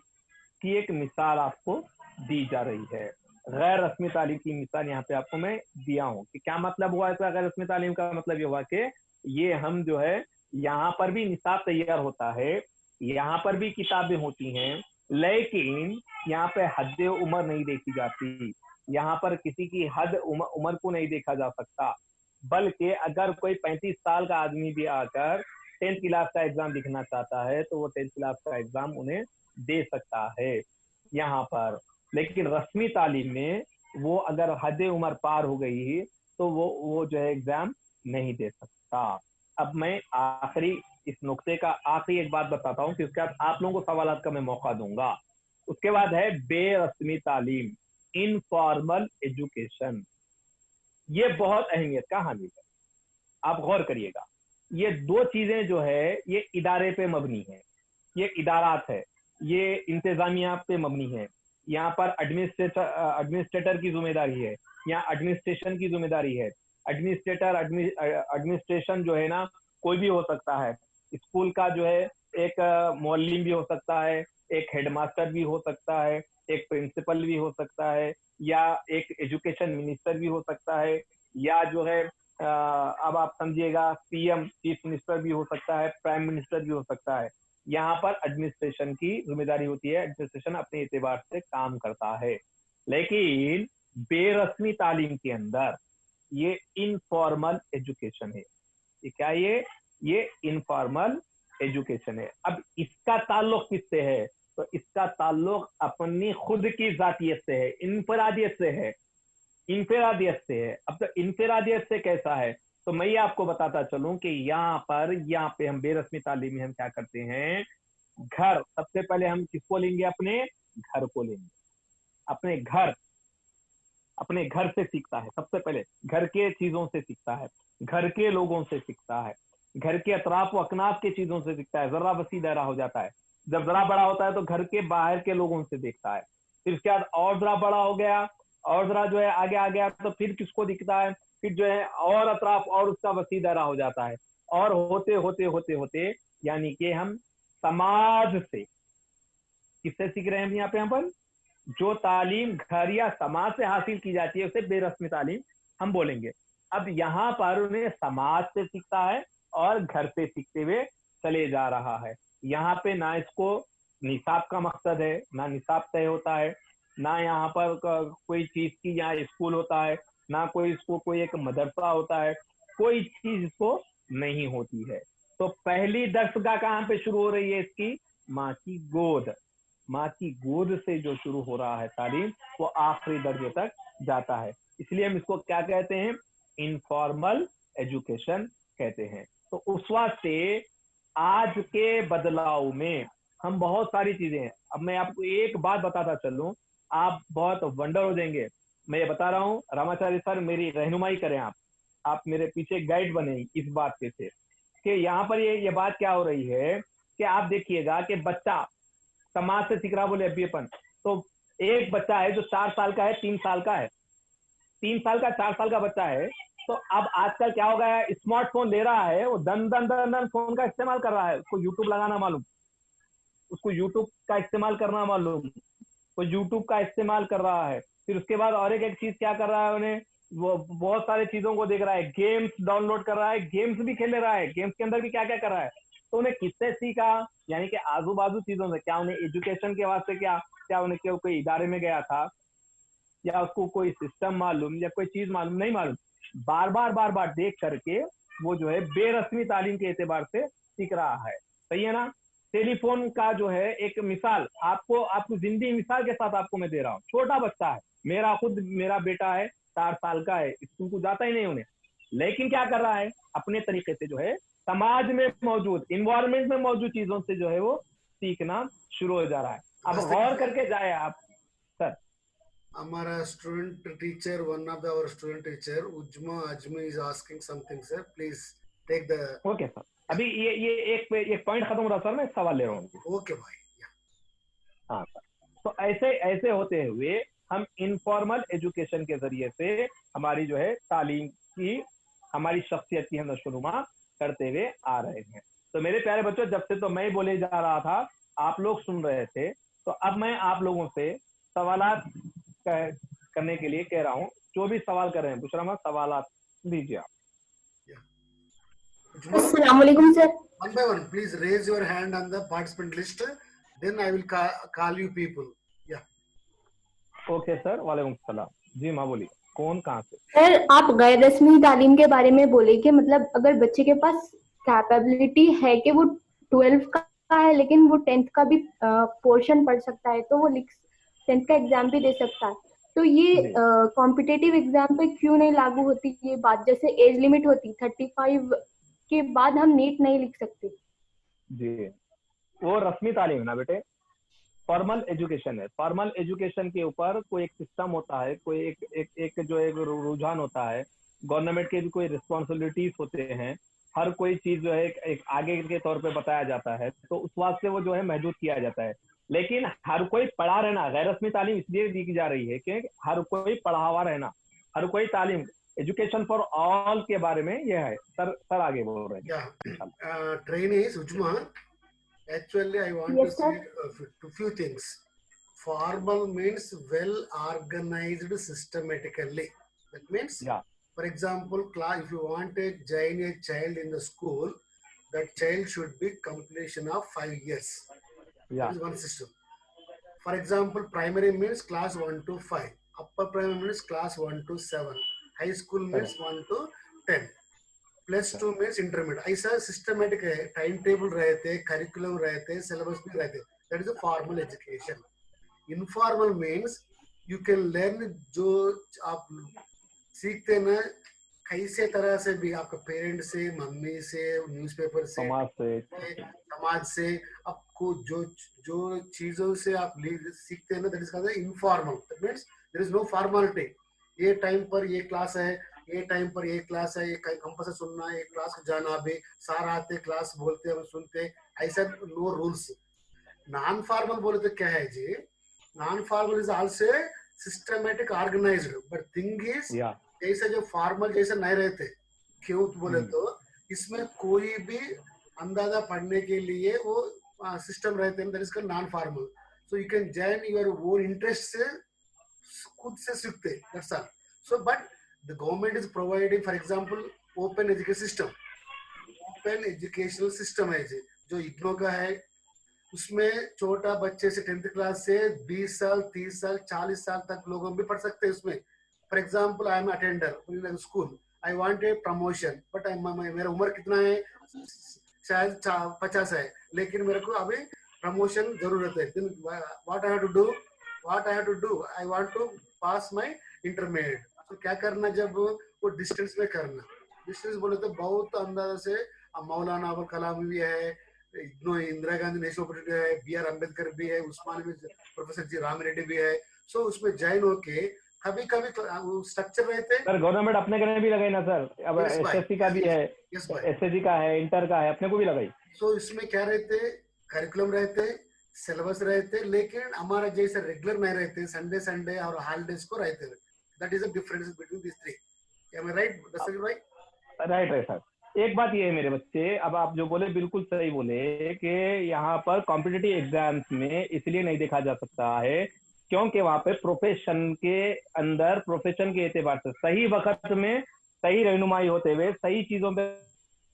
की एक मिसाल आपको दी जा रही है। गैर रस्मी तालीम की मिसाल यहाँ पे आपको मैं दिया हूँ कि क्या मतलब हुआ इसका? गैर रस्मी तालीम का मतलब ये हुआ कि ये हम जो है यहाँ पर भी निसाब तैयार होता है, यहाँ पर भी किताबें होती हैं, लेकिन यहाँ पे हद उम्र नहीं देखी जाती, यहाँ पर किसी की हद उम्र को नहीं देखा जा सकता, बल्कि अगर कोई 35 साल का आदमी भी आकर 10th क्लास का एग्जाम लिखना चाहता है तो वो 10th क्लास का एग्जाम उन्हें दे सकता है यहाँ पर। लेकिन रस्मी तालीम में वो अगर हद उम्र पार हो गई तो वो जो है एग्जाम नहीं दे सकता। अब मैं आखिरी इस नुक्ते का आखिरी एक बात बताता हूँ, फिर उसके बाद आप लोगों को सवाल का मैं मौका दूंगा। उसके बाद है बेरस्मी तालीम, इनफॉर्मल एजुकेशन। ये बहुत अहमियत का हामिल है, आप गौर करिएगा। ये दो चीजें जो है ये इदारे पे मबनी है, ये इदारात है, ये इंतजामिया पे मबनी है। यहाँ पर एडमिनिस्ट्रेटर की जिम्मेदारी है, यहाँ एडमिनिस्ट्रेशन की जिम्मेदारी है। एडमिनिस्ट्रेशन जो है ना कोई भी हो सकता है, स्कूल का जो है एक मौलवी भी हो सकता है, एक हेडमास्टर भी हो सकता है, एक प्रिंसिपल भी हो सकता है, या एक एजुकेशन मिनिस्टर भी हो सकता है, या जो है अब आप समझिएगा PM चीफ मिनिस्टर भी हो सकता है, प्राइम मिनिस्टर भी हो सकता है। यहाँ पर एडमिनिस्ट्रेशन की जिम्मेदारी होती है, एडमिनिस्ट्रेशन अपने एतबार से काम करता है। लेकिन बेरस्मी तालीम के अंदर ये इनफॉर्मल एजुकेशन है। ये क्या? ये इनफॉर्मल एजुकेशन है। अब इसका ताल्लुक किससे है? तो इसका ताल्लुक अपनी खुद की जातियत से है, इनफरादियत से है, इनफरादियत से है। अब तो इनफरादियत से कैसा है? तो मैं ये आपको बताता चलूं कि यहाँ पे हम बेरस्मी तालीम में हम क्या करते हैं, घर सबसे पहले हम किसको लेंगे, अपने घर को लेंगे। अपने घर से सीखता है, सबसे पहले घर के चीजों से सीखता है, घर के लोगों से सीखता है, घर के अतराफ व अकनाफ के चीजों से सीखता है, जरा वसी दायरा हो जाता है। जब जरा बड़ा होता है तो घर के बाहर के लोगों से देखता है, फिर उसके बाद और जरा बड़ा हो गया, और जरा जो है आगे आ गया तो फिर किसको दिखता है, फिर जो है और अतराफ और उसका वसी दायरा हो जाता है, और होते होते होते होते यानी कि हम समाज से, किससे सीख रहे हैं यहाँ पर, जो तालीम घर या समाज से हासिल की जाती है उसे बेरस्मी तालीम हम बोलेंगे। अब यहाँ पर उन्हें समाज से सीखता है और घर से सीखते हुए चले जा रहा है। यहाँ पे ना इसको निसाब का मकसद है, ना निसाब तय होता है, ना यहाँ पर कोई चीज की यहाँ स्कूल होता है, ना कोई इसको कोई एक मदरसा होता है, कोई चीज इसको नहीं होती है। तो पहली दर्सगाह कहाँ पे शुरू हो रही है इसकी, माँ की गोद। माँ की गोद से जो शुरू हो रहा है तालीम वो आखिरी दर्जे तक जाता है, इसलिए हम इसको क्या कहते हैं, इनफॉर्मल एजुकेशन कहते हैं। तो उस वास्ते आज के बदलाव में हम बहुत सारी चीजें हैं। अब मैं आपको एक बात बताता चलूं, आप बहुत वंडर हो जाएंगे। मैं ये बता रहा हूँ, रामाचार्य सर मेरी रहनुमाई करें, आप मेरे पीछे गाइड बने इस बात पे से कि यहाँ पर ये बात क्या हो रही है कि आप देखिएगा कि बच्चा समाज से सीख रहा, बोले अभी अपन तो एक बच्चा है जो 4 साल का है, 3 साल का है, 3 साल का 4 साल का बच्चा है, तो अब आजकल क्या हो गया है, स्मार्टफोन ले रहा है, वो दन दन दन दन फोन का इस्तेमाल कर रहा है, उसको यूट्यूब लगाना मालूम, उसको यूट्यूब का इस्तेमाल करना मालूम, वो यूट्यूब का इस्तेमाल कर रहा है। फिर उसके बाद और एक चीज क्या कर रहा है, उन्हें वो बहुत सारे चीजों को देख रहा है, गेम्स डाउनलोड कर रहा है, गेम्स भी खेल रहा है, गेम्स के अंदर भी क्या क्या कर रहा है। तो उन्हें किससे सीखा, यानी कि आजू बाजू चीजों से। क्या उन्हें एजुकेशन के वास्ते क्या उन्हें कोई इदारे में गया था, या उसको कोई सिस्टम मालूम या कोई चीज मालूम, नहीं मालूम, बार बार देख करके वो जो है बेरस्मी तालीम के एतबार से सीख रहा है। सही है ना। टेलीफोन का जो है एक मिसाल आपको जिंदगी मिसाल के साथ आपको मैं दे रहा हूँ। छोटा बच्चा है, मेरा बेटा है, 4 साल का है, स्कूल को जाता ही नहीं उन्हें, लेकिन क्या कर रहा है, अपने तरीके से जो है समाज में मौजूद, इन्वायरमेंट में मौजूद चीजों से जो है वो सीखना शुरू हो जा रहा है। अब गौर करके जाए आप सर। हमारा student teacher, one of our student teacher Uzma Azmi is asking something sir, please take the. Okay sir, अभी ये एक पॉइंट खत्म हो रहा सर, मैं सवाल ले रहा हूँ। ओके भाई। हाँ सर, तो ऐसे होते हुए हम इनफॉर्मल एजुकेशन के जरिए से हमारी जो है तालीम की, हमारी शख्सियत की हम नशोनुमा करते हुए आ रहे हैं। तो मेरे प्यारे बच्चों, जब से तो मैं बोले जा रहा था, आप लोग सुन रहे थे, तो अब मैं आप लोगों से सवालात करने के लिए कह रहा हूँ। जो भी सवाल कर रहे हैं बुशरा, सवालात दीजिए आप। अस्सलाम वालेकुम sir. One by one, please raise your hand on the participant list. Then I will call you people. Yeah. Okay sir, वालेकुम सलाम। जी माँ बोलिए, कौन कहाँ से? सर आप गैर रस्मी तालीम के बारे में बोले कि मतलब अगर बच्चे के पास कैपेबिलिटी है कि वो 12th का है लेकिन वो 10th का भी पोर्शन पढ़ सकता है, तो वो 10th का एग्जाम भी दे सकता है, तो ये कॉम्पिटिटिव एग्जाम पे क्यों नहीं लागू होती ये बात? जैसे एज लिमिट होती 35 के बाद हम नीट नहीं लिख सकते। जी, वो रस्मी तालीम है ना बेटे, फॉर्मल एजुकेशन है। फॉर्मल एजुकेशन के ऊपर कोई एक सिस्टम होता है, कोई एक जो एक रुझान होता है, गवर्नमेंट के भी कोई रिस्पॉन्सिबिलिटीज होते हैं, हर कोई चीज जो है एक आगे के तौर पे बताया जाता है, तो उस वास्ते वो जो है महदूद किया जाता है। लेकिन हर कोई पढ़ा रहना, गैर रस्मी तालीम इसलिए दी जा रही है कि हर कोई पढ़ा हुआ रहना, हर कोई तालीम, एजुकेशन फॉर ऑल के बारे में यह है। सर आगे बोल रहे हैं। Trainees Ujma, actually I want Yes, to say a few things. Formal means well organized systematically. That means, Yeah. for example, if you want to join a child in the school, that child should be completion of 5 years. Yeah. That is one system. For example, primary means class 1 to 5. Upper primary means class 1 to 7. High school means 1 to 10. Plus 2 means intermediate. ऐसा systematic है, time table रहते, curriculum रहते, syllabus भी रहते। That is a formal education. Informal means you can learn, जो आप सीखते ना कैसे तरह से भी आपका पेरेंट से, मम्मी से, न्यूज़पेपर से, समाज से समाज से आपको जो जो चीजों से आप सीखते हैं ना, that is called informal. That means there is no formality. ये टाइम पर ये क्लास है, ये टाइम पर ये क्लास है, ये कंपल्सरी सुनना है, ये क्लास को जाना भी, सार आते क्लास बोलते हैं सुनते, ऐसा नो रूल्स। नॉन फॉर्मल बोले तो क्या है जी, non formal is also systematic organised, but thing is या जैसे जो फॉर्मल जैसे नहीं रहते। क्यों बोले तो इसमें कोई भी अंदाजा पढ़ने के लिए वो सिस्टम रहते हैं, that is called non formal. So you can join your own interest से खुद से सीखते, that's all. So but the government is providing for example open education system, open educational system है जी, जो इग्नो का है। उसमें छोटा बच्चे से 10th क्लास से 20 साल, 30 साल, 40 साल तक लोग भी पढ़ सकते हैं उसमें। For example I am attender in school, I want a promotion, but मेरा उम्र कितना है, शायद 50 है, लेकिन मेरे को अभी प्रमोशन जरूरत है। Then what I have to do, what I have to do, I want to pass my intermediate. तो क्या करना, जब वो डिस्टेंस में करना। डिस्टेंस बोले तो बहुत अंदाजा से मौलाना अबुल कलाम भी है, इंदिरा गांधी नेशनल यूनिवर्सिटी है, बी.आर. अम्बेडकर भी है, उस्मान में प्रोफेसर जी राम रेड्डी भी है। सो उसमें ज्वाइन होके कभी कभी स्ट्रक्चर रहते हैं। सर गवर्नमेंट अपने करने भी लगाई ना सर, अब Yes, bhai. एसएससी का भी है, यस भाई। एसएससी का है, इंटर का है, अपने को भी लगाई। सो इसमें क्या रहते, करिकुलम रहते, सिलेबस रहते, लेकिन हमारा जैसे रेगुलर नहीं रहते, संडे संडे और हॉलीडेज को रहते। That is the difference between this three. Am I right Dastagir भाई? Right right sir. एक बात ये है मेरे बच्चे, अब आप जो बोले बिल्कुल सही बोले कि यहाँ पर कॉम्पिटिटिव एग्जाम्स में इसलिए नहीं देखा जा सकता है क्योंकि वहाँ पे प्रोफेशन के अंदर, प्रोफेशन के एतबार से सही वक्त में सही रहनुमाई होते हुए सही चीजों पे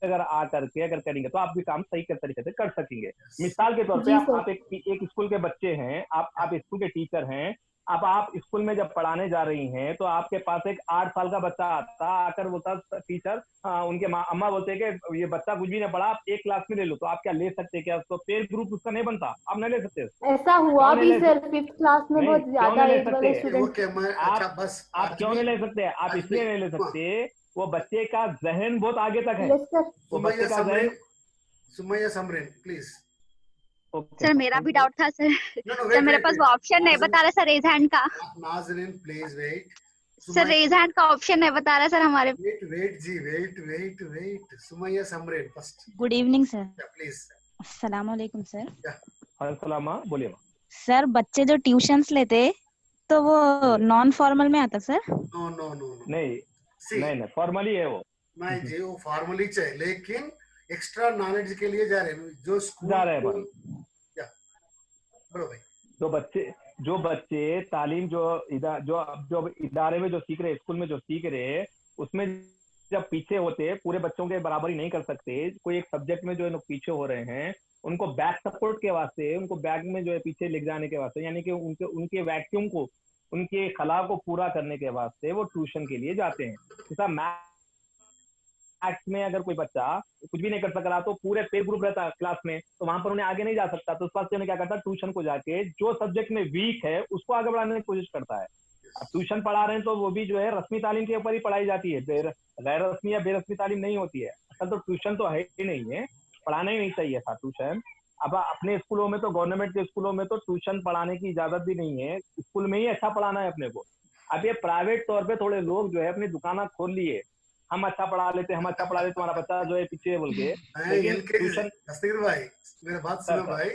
अगर आ करके अगर करेंगे तो आप भी काम सही तरीके से कर सकेंगे। मिसाल के तौर पे जी सर। आप एक स्कूल के बच्चे हैं, आप स्कूल के टीचर हैं, अब आप स्कूल में जब पढ़ाने जा रही हैं तो आपके पास एक 8 साल का बच्चा आता, आकर बोलता टीचर, उनके अम्मा बोलते हैं कि ये बच्चा कुछ भी नहीं पढ़ा, आप एक क्लास में ले लो, तो आप क्या ले सकते हैं क्या? तो पेयर ग्रुप उसका नहीं बनता, आप नहीं ले सकते। ऐसा हुआ क्यों भी नहीं ले सर, 5th क्लास में नहीं, बहुत क्यों ज्यादा नहीं ले एज वाले सकते? स्टूडेंट। ओके, मैं अच्छा बस आप क्यों नहीं ले सकते? आप आज इसलिए भी- नहीं ले सकते, वो बच्चे का जहन बहुत आगे तक है, यस सर। वो बच्चे का जहन। Sumaiya Samreen please. Okay sir मेरा भी डाउट था sir. No no sir wait मेरे वेट पास वो ऑप्शन नहीं बता रहा सर रेज हैंड का। Nazreen please wait. Sir raise hand का ऑप्शन नहीं बता रहा सर हमारे। वेट वेट जी, wait wait wait. Sumaiya Samreen first good evening sir. Please. अस्सलाम वालेकुम सर। सलामा बोलिए। सर बच्चे जो ट्यूशंस लेते तो वो नॉन फॉर्मल में आता sir? No no no no नहीं सी नहीं फॉर्मली है वो, नहीं जी, वो फॉर्मली चाहिए, लेकिन एक्स्ट्रा नॉलेज के लिए जा रहे हैं जो स्कूल जा रहे हैं भाई। या बोलो भाई। जो बच्चे तालीम जो इदारे में जो सीख रहे, स्कूल में जो सीख रहे, उसमें जब पीछे होते, पूरे बच्चों के बराबरी नहीं कर सकते, कोई एक सब्जेक्ट में जो लोग पीछे हो रहे हैं, उनको बैक सपोर्ट के वास्ते, उनको बैक में जो है पीछे ले जाने के वास्ते, यानी कि उनके वैक्यूम को, उनके खला को पूरा करने के वास्ते वो ट्यूशन के लिए जाते हैं। जैसा मैथ्स में अगर कोई बच्चा कुछ भी नहीं कर सक रहा तो पूरे पेयर ग्रुप रहता है क्लास में, तो वहां पर उन्हें आगे नहीं जा सकता, तो उस पास क्या करता है, ट्यूशन को जाके जो सब्जेक्ट में वीक है उसको आगे बढ़ाने की कोशिश करता है। अब ट्यूशन पढ़ा रहे हैं तो वो भी जो है रस्मी तालीम के ऊपर ही पढ़ाई जाती है, गैर रस्मी या बेरस्मी तालीम नहीं होती है। असल तो ट्यूशन तो है ही नहीं है, पढ़ाना ही नहीं चाहिए था ट्यूशन। अब अपने स्कूलों में तो, गवर्नमेंट के स्कूलों में तो ट्यूशन पढ़ाने की इजाजत भी नहीं है, स्कूल में ही अच्छा पढ़ाना है अपने को। अब ये प्राइवेट तौर पे थोड़े लोग जो है अपनी दुकान खोल लिए, हम अच्छा पढ़ा लेते, हम अच्छा पढ़ा लेते, तुम्हारा बच्चा जो है पीछे बोल के। लेकिन ट्यूशन, दस्तगीर भाई मेरा बात सुनो भाई,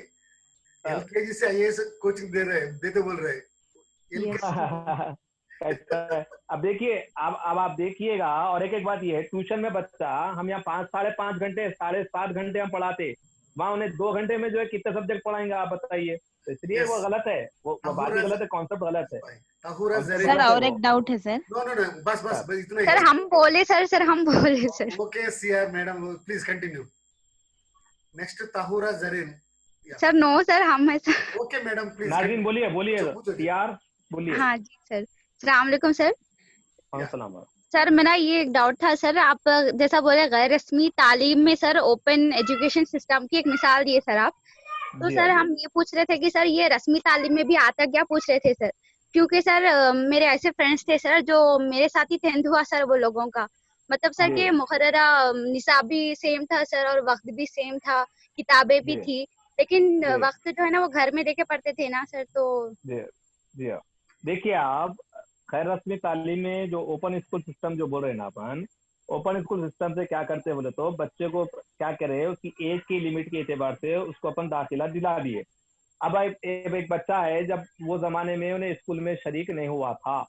एलकेजी से आईएएस कोचिंग देते बोल रहे हैं। अब देखिए, अब आप देखिएगा, और एक बात ये है, ट्यूशन में बच्चा, हम यहाँ 5-5.5 घंटे, 7.5 घंटे हम पढ़ाते, वहाँ उन्हें 2 घंटे में जो है कितने सब्जेक्ट पढ़ाएंगे आप बताइए? तो इसलिए वो गलत है, वो बात ही गलत है, कॉन्सेप्ट गलत है। सर और एक डाउट है सर। नो नो नो बस बस इतना ही। सर हम बोले sir. Okay CR madam please continue. Next Tahura Zarin. Sir no sir हम ऐसा। Okay madam please. नाज़रीन बोलिए सीआर बोलिए। हाँ जी सर। अस्सलाम वालेकुम सर। सलाम। सर मेरा ये एक डाउट था सर, आप जैसा बोले गैर रस्मी तालीम में सर ओपन एजुकेशन सिस्टम की एक मिसाल दिए सर आप, तो सर हम ये पूछ रहे थे कि सर ये रस्मी तालीम में भी आता क्या, पूछ रहे थे सर, क्योंकि सर मेरे ऐसे फ्रेंड्स थे सर जो मेरे साथ ही 10th हुआ सर वो लोगों का, मतलब सर जी के मुकर्ररा निसाब भी सेम था सर, और वक्त भी सेम था, किताबें भी जी थी, लेकिन जी वक्त जो है ना वो घर में देके पढ़ते थे ना सर, तो जी जी हाँ। देखिए आप, खैर रस्मी तालीम में जो ओपन स्कूल सिस्टम जो बोल रहे हैं ना अपन, ओपन स्कूल सिस्टम से क्या करते हैं बोले तो बच्चे को क्या करे, उसकी एज की लिमिट के एतबार से उसको अपन दाखिला दिला दिए। अब एक बच्चा है, जब वो जमाने में उन्हें स्कूल में शरीक नहीं हुआ था,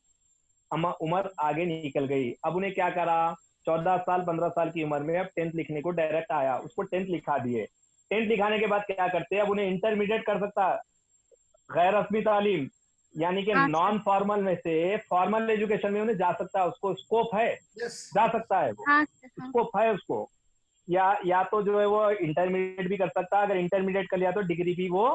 उम्र आगे निकल गई, अब उन्हें क्या करा, 14 साल 15 साल की उम्र में अब 10th लिखने को डायरेक्ट आया, उसको 10th लिखा दिए। 10th लिखाने के बाद क्या करते हैं, अब उन्हें इंटरमीडिएट कर सकता है, गैर रस्मी तालीम यानी कि हाँ सर, नॉन फॉर्मल में से फॉर्मल एजुकेशन में उन्हें जा सकता है, उसको स्कोप है, यस, जा सकता है, वो हाँ सर, हाँ स्कोप है उसको। या तो जो है वो इंटरमीडिएट भी कर सकता है, अगर इंटरमीडिएट कर लिया तो डिग्री भी वो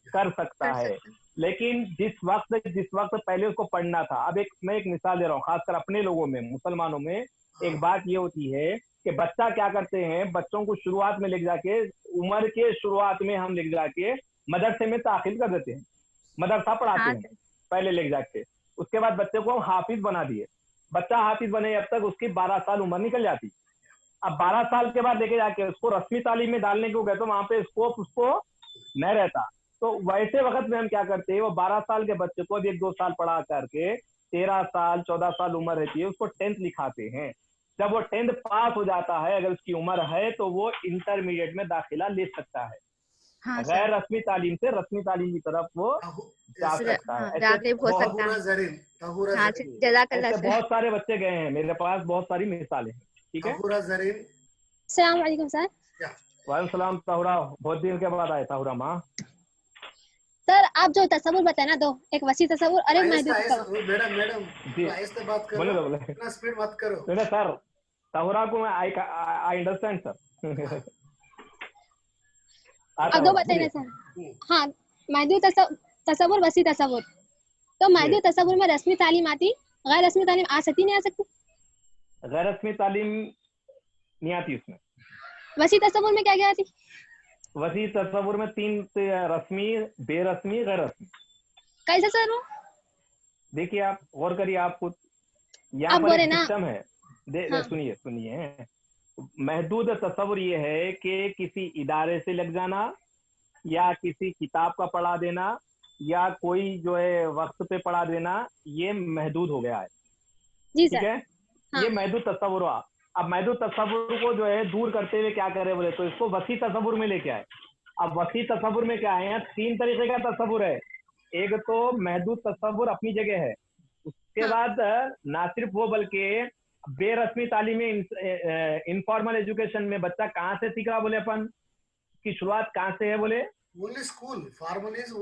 कर सकता कर है। सकते हैं। लेकिन जिस वक्त पहले उसको पढ़ना था, अब मैं एक मिसाल दे रहा हूँ, खासकर अपने लोगों में, मुसलमानों में एक बात ये होती है कि बच्चा क्या करते हैं, बच्चों को शुरुआत में लेके जाके, उम्र के शुरुआत में हम लेके जाके मदरसे में दाखिल कर देते हैं, मदरसा पढ़ाते हाँ हैं सर, पहले लेके जाके। उसके बाद बच्चे को हम हाफिज बना दिए, बच्चा हाफिज बने अब तक उसकी 12 साल उम्र निकल जाती। अब 12 साल के बाद लेके जाके उसको रस्मी तालीम में डालने को गए तो वहां पे स्कोप उसको नहीं रहता। तो वैसे वक्त में हम क्या करते हैं, वो 12 साल के बच्चे को अब 1-2 साल पढ़ा करके 13 साल 14 साल उम्र रहती है, उसको 10th लिखाते हैं। जब वो 10th पास हो जाता है, अगर उसकी उम्र है तो वो इंटरमीडिएट में दाखिला ले सकता है, हाँ सर, गैर रस्मी तालीम से रस्मी तालीम की तरफ वो जा यस सर, सकता है। हाँ ऐसे रागिब हो बहुत सकता तहूरा है। जरीन, तहूरा हाँ सर, जरीन, जज़ाकल्ला ऐसे सर। बहुत सारे बच्चे गए हैं, मेरे पास बहुत सारी मिसालें हैं। ठीक है। तहूरा जरीन, अस्सलाम वालेकुम सर। या वालेकुम सलाम ताहुरा, बहुत दिन के बाद आए ताहुरा माँ। सर आप जो तस्वुर बताए ना, दो, एक वसी तस्वुर और एक आहिस्ता महदूद आहिस्ता, तस्वुर। मैडम मैडम जी थोड़ा आहिस्ता बात बोले करो, तो बोले इतना स्पीड मत करो। नहीं सर, ताहुरा को मैं आई अंडरस्टैंड हाँ, सर। हाँ अब दो ताहुरा बताए ना बोलिए। सर। हम्म, हाँ, महदूद तस्वुर, वसी तस्वुर। तो जी, महदूद तस्वुर में रस्मी तालीम आती, गैर रस्मी तालीम आ सकती नहीं आ सकती? गैर रस्मी तालीम नहीं आती उसमें। वसी तस्वुर में क्या क्या आती? वसी तस्वुर में 3 रस्मी, बेरस्मी, गैर रस्मी। कैसे सर वो? देखिए आप गौर करिए, आप खुद यहाँ आप पर बोले एक ना। सिस्टम है। हाँ सुनिए सुनिए, महदूद तस्वुर ये है कि किसी इदारे से लग जाना, या किसी किताब का पढ़ा देना, या कोई जो है वक्त पे पढ़ा देना, ये महदूद हो गया है। जी ठीक सर। है, हाँ ये महदूद तस्वुर हुआ। अब महदूद तस्वुर को जो है दूर करते हुए क्या करे बोले तो इसको वसी तस्वुर में लेके आए। अब वसी तस्वुर में क्या है, 3 तरीके का तस्वुर है। एक तो महदूद तस्वुर अपनी जगह है, उसके हाँ बाद ना सिर्फ वो बल्कि बेरस्मी तालीम इनफॉर्मल एजुकेशन में बच्चा कहाँ से सीख रहा बोले, अपन की शुरुआत कहाँ से है बोले। Only school, formal is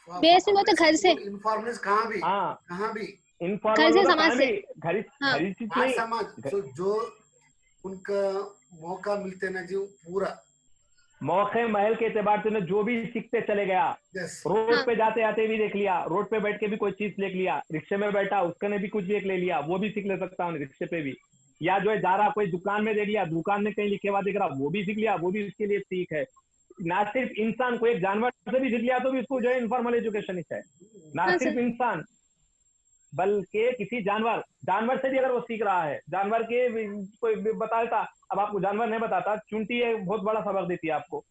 base में वो तो घर से, स्कूल, इनफॉर्मल इज कहाँ भी, हाँ, कहाँ भी, घर इनफॉर्मल से होगा समाज कहाँ से। भी, घरी हाँ घरी चीज आज नहीं। समाज जो उनका मौका मिलते ना जो पूरा, मौके महल के एतबार से जो भी सीखते चले गया, यस, रोड हाँ पे जाते आते भी देख लिया, रोड पे बैठ के भी कोई चीज देख लिया, रिक्शे में बैठा उसका ने भी कुछ देख ले लिया, वो भी सीख ले सकता हूँ रिक्शे पे भी। या जो है जा रहा कोई दुकान में देख लिया, दुकान में कहीं लिखे हुआ देख रहा, वो भी सीख लिया, वो भी उसके लिए सीख है। ना सिर्फ इंसान को, एक जानवर से भी सीख लिया तो भी उसको जो है इनफॉर्मल एजुकेशन है। ना हाँ सिर्फ सर। इंसान बल्कि किसी जानवर, जानवर से भी अगर वो सीख रहा है, जानवर के कोई बता देता, अब आपको जानवर नहीं बताता, चुंटी एक बहुत बड़ा सबक देती है आपको,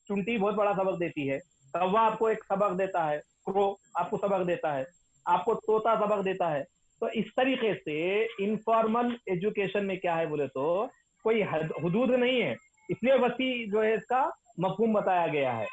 चुंटी बहुत बड़ा सबक देती है, कौवा आपको एक सबक देता है, क्रो आपको सबक देता है, आपको तोता सबक देता है। तो इस तरीके से इनफॉर्मल एजुकेशन में क्या है बोले तो कोई हुदूद नहीं है, इसलिए वसी जो है इसका मफहूम बताया गया है।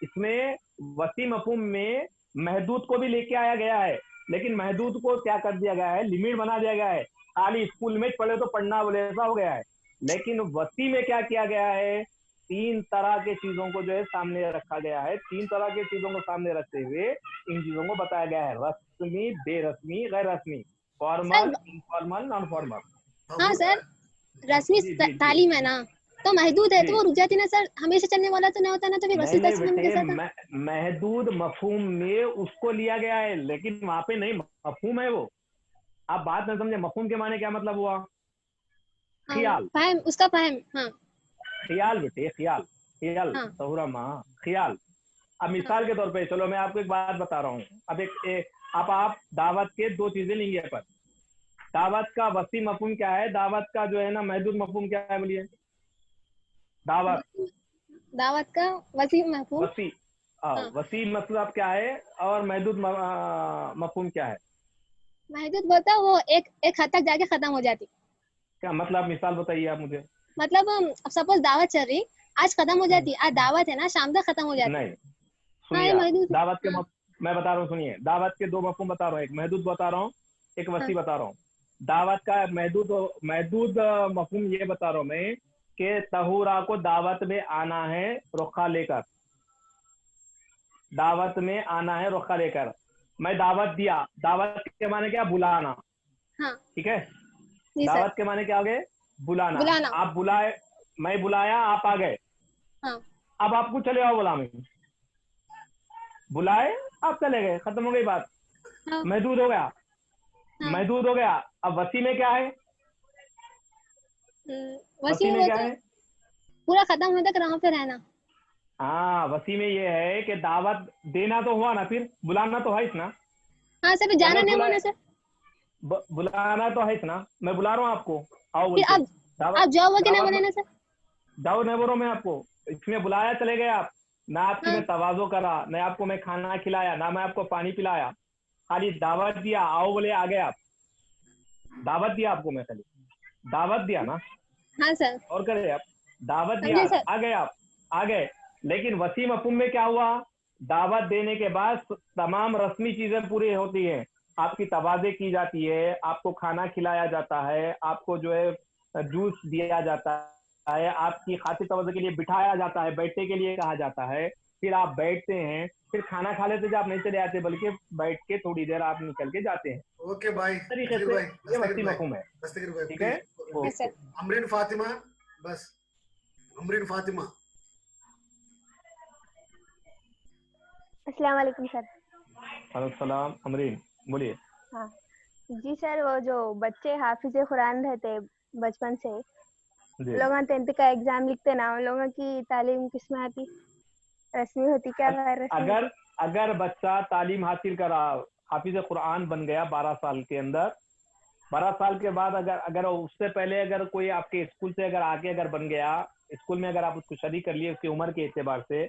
इसमें वसी मफहूम में महदूद को भी लेके आया गया है, लेकिन महदूद को क्या कर दिया गया है, लिमिट बना दिया गया है, खाली स्कूल में पढ़े तो पढ़ना बोले ऐसा हो गया है। लेकिन वसी में क्या किया गया है, 3 तरह के चीजों को जो है सामने रखा गया है, 3 तरह के चीजों को सामने रखते हुए इन चीजों को बताया गया है, रस्मी, बेरस्मी, गैर रस्मी, sir formal, informal, non formal. हाँ सर, रस्मी जी जी जी तालीम है ना, तो महदूद है तो जी। वो रुक जाती ना सर, हमेशा चलने वाला तो नहीं होता ना, तो फिर वसी नहीं तस्वीर में बेटे, कैसा था? महदूद मफहूम में उसको लिया गया है, लेकिन वहां पे नहीं, मफहूम है वो। आप बात नहीं समझे, मफहूम के माने क्या मतलब हुआ, हाँ ख्याल, फहम, उसका फहम। हाँ ख्याल बेटे, ख्याल, ख्याल हाँ सहुरा माँ, ख्याल। अब हाँ मिसाल के तौर पे चलो मैं आपको एक बात बता रहा हूँ, अब आप दावत के 2 चीजें लेंगे अपन, दावत का वसी मफहूम क्या है? दावत का जो है ना महदूद मफहूम क्या है? बोलिए। दावत दावत का वसी महफूम। वसी हाँ। वसी मतलब क्या है और महदूद मफहूम क्या है? महदूद बोलता वो एक हद तक जाके खत्म हो जाती। क्या मतलब? मिसाल बताइए आप मुझे। मतलब अब सपोज दावत चल रही, आज खत्म हो जाती, आज दावत है ना, शाम तक खत्म हो जाती। नहीं, हाँ सुनिए ये आप, महदूद है। दावत के हाँ, मैं बता रहा हूँ, सुनिए। दावत के दो मफहूम बता रहा हूँ, एक महदूद बता रहा हूँ, एक हाँ, वसी बता रहा हूँ। दावत का महदूद मफहूम ये बता रहा हूँ मैं कि तहूरा को दावत में आना है रुखा लेकर, दावत में आना है रुखा लेकर। मैं दावत दिया, दावत के माने क्या? बुलाना। हाँ ठीक है, जी सर। दावत के माने क्या हो गए? बुलाना। बुलाना। आप बुलाए, मैं बुलाया, आप आ गए। हाँ अब आपको चले आओ बुला में, बुलाए आप चले गए, खत्म हो गई बात। हाँ महदूद हो गया, हाँ। महदूद हो गया। अब वसी में क्या है? वसी वसी में में क्या बोलते है? पूरा खत्म होने तक राह पे रहना। हाँ, वसी में ये है कि दावत देना तो हुआ ना, फिर बुलाना तो है ना। हाँ सर, जाना दावत नहीं बुलाए, होना सर। बुलाना तो है ना। मैं बुला रहा हूँ आपको, आओ बोल फिर के। आप दावत, जॉब वगैरह नहीं दावत बनाना सर। जाओ नहीं बोल रहा हूँ मैं आपको, इसमें बुलाया चले गए आप। ना आपकी हाँ मैं तवाज़ो करा, ना आपको मैं खाना खिलाया, ना मैं आपको पानी पिलाया, खाली दावत दिया, आओ बोले आ गए आप। दावत दिया आपको मैं, खाली दावत दिया ना, हाँ सर। और करे आप। दावत दिया, समझे सर। आ गए आप, आ गए। लेकिन वसी मफहूम में क्या हुआ? दावत देने के बाद तमाम रस्मी चीजें पूरी होती हैं, आपकी तवाज़े की जाती है, आपको खाना खिलाया जाता है, आपको जो है जूस दिया जाता है, आपकी खातिर तवज्जो के लिए बिठाया जाता है, बैठने के लिए कहा जाता है, फिर आप बैठते हैं, फिर खाना खा लेते, जब आप नहीं चले आते बल्कि बैठ के थोड़ी देर आप निकल के जाते हैं। ओके भाई, इस तरीके दस्तगीर से भाई, ये वसी मफहूम है। दस्तगीर भाई ठीक है, please. Yes okay. Sir. Amreen Fatima, बस अमरीन फातिमा। अस्सलाम वालेकुम सर। वालेकुम सलाम। अमरीन बोलिए। हाँ जी सर, वो जो बच्चे हाफिज कुरान रहते बचपन से, जी, लोग 10th का एग्जाम लिखते ना, उन लोगों की तालीम किस में आती? रस्मी होती क्या गैर रस्मी अगर होती? अगर बच्चा तालीम हासिल करा, हाफिज कुरान बन गया 12 साल के अंदर, 12 साल के बाद अगर अगर उससे पहले अगर कोई आपके स्कूल से अगर आके अगर बन गया, स्कूल में अगर आप उसको शरीक कर लिए उसकी उम्र के एतबार से,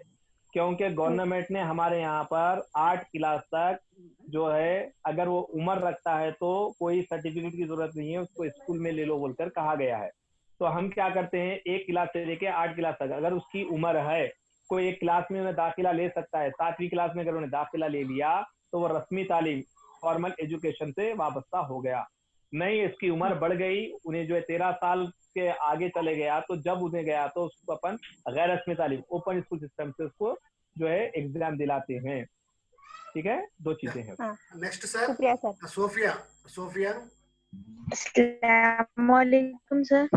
क्योंकि गवर्नमेंट ने हमारे यहाँ पर 8 क्लास तक जो है अगर वो उम्र रखता है तो कोई सर्टिफिकेट की जरूरत नहीं है, उसको स्कूल में ले लो बोलकर कहा गया है। तो हम क्या करते हैं, 1 क्लास से लेके 8 क्लास तक अगर उसकी उम्र है, कोई एक क्लास में उन्हें दाखिला ले सकता है। 7वीं क्लास में अगर उन्हें दाखिला ले लिया तो वो रस्मी तालीम, फॉर्मल एजुकेशन से वाबस्ता हो गया। नहीं, इसकी उम्र बढ़ गई, उन्हें जो है 13 साल के आगे चले गया, तो जब उन्हें गया तो उसको अपन गैर रस्मी तालीम, ओपन स्कूल सिस्टम से उसको जो है एग्जाम दिलाते हैं। ठीक है, दो चीजें हैं। हाँ, नेक्स्ट सर, शुक्रिया सर। सोफिया। सोफिया, अस्सलाम वालेकुम सर।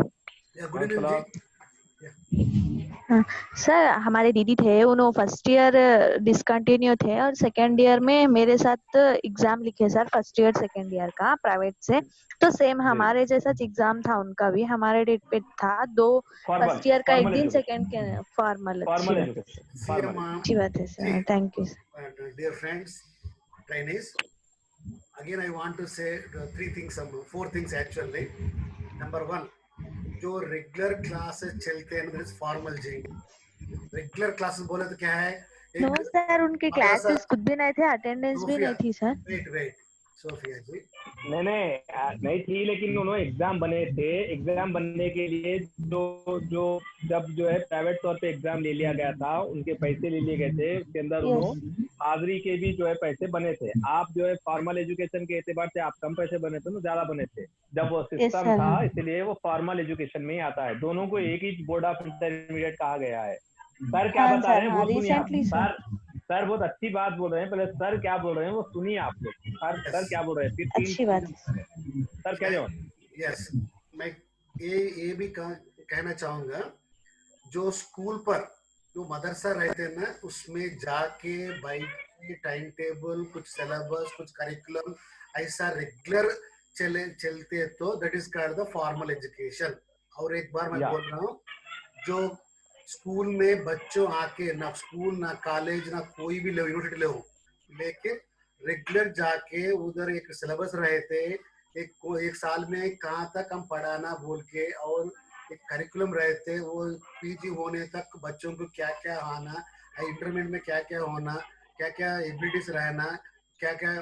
या गुड इवनिंग जी। हाँ, सर हमारे दीदी थे, उन्होंने फर्स्ट ईयर डिसकंटिन्यू थे और सेकेंड ईयर में मेरे साथ एग्जाम लिखे sir, first year second year का प्राइवेट से। तो सेम हमारे जैसा एग्जाम था उनका भी, हमारे डेट पे था। दो फॉर्मल फर्स्ट ईयर का एक फॉर्मल दिन, एजुकेशन, सेकेंड के फॉर्मल। अच्छी फॉर्मल बात है, एजुकेशन, See, फॉर्मल। अच्छी बात है see, sir, thank you. dear friends, trainees, again I want to say three things, four things actually. Number one, जो रेगुलर क्लासेस चलते हैं दैट इज फॉर्मल जी। रेगुलर क्लासेस बोले तो क्या है? नो एक सर, उनके मदरसा। क्लासेस खुद भी नहीं थे, अटेंडेंस भी सोफिया, नहीं थी सर। वेट सोफिया जी, नहीं थी, लेकिन उन्होंने एग्जाम बने थे। एग्जाम बनने के लिए जो जो जब जो है प्राइवेट तौर पे एग्जाम ले लिया गया था, उनके पैसे ले लिए गए थे, उसके अंदर यस उन्होंने हाजिरी के भी जो है पैसे बने थे। आप जो है फॉर्मल एजुकेशन के एतबार से आप कम पैसे बने थे ना, ज्यादा बने थे जब वो यस सिस्टम सर। था, इसलिए वो फॉर्मल एजुकेशन में ही आता है। दोनों को एक ही बोर्ड ऑफ इंटरमीडिएट कहा गया है। सर क्या हाँ बता सर, रहे हैं हाँ वो सुनिए आप। Recently sir. सर बहुत अच्छी बात बोल रहे हैं, पहले सर क्या बोल रहे हैं वो सुनिए आप लोग। सर क्या बोल रहे हैं, फिर 3 अच्छी बात है चीजें सर क्या जाओ। यस, मैं ये भी कहना चाहूंगा, जो स्कूल पर जो मदरसा रहते हैं ना, उसमें जाके बैठ के टाइम टेबल, कुछ सिलेबस, कुछ करिकुलम ऐसा रेगुलर चलते तो that is called the formal education. और एक बार मैं या बोल रहा हूँ, जो स्कूल में बच्चों आके ना स्कूल ना कॉलेज ना कोई भी यूनिवर्सिटी ले हो, लेकिन रेगुलर जाके उधर एक सिलेबस रहते, एक साल में कहाँ तक हम पढ़ाना बोल के, और एक करिकुलम रहते, वो पीजी होने तक बच्चों को क्या क्या आना, इंटरमीडिएट में क्या क्या होना, क्या क्या एबिलिटीज रहना, क्या क्या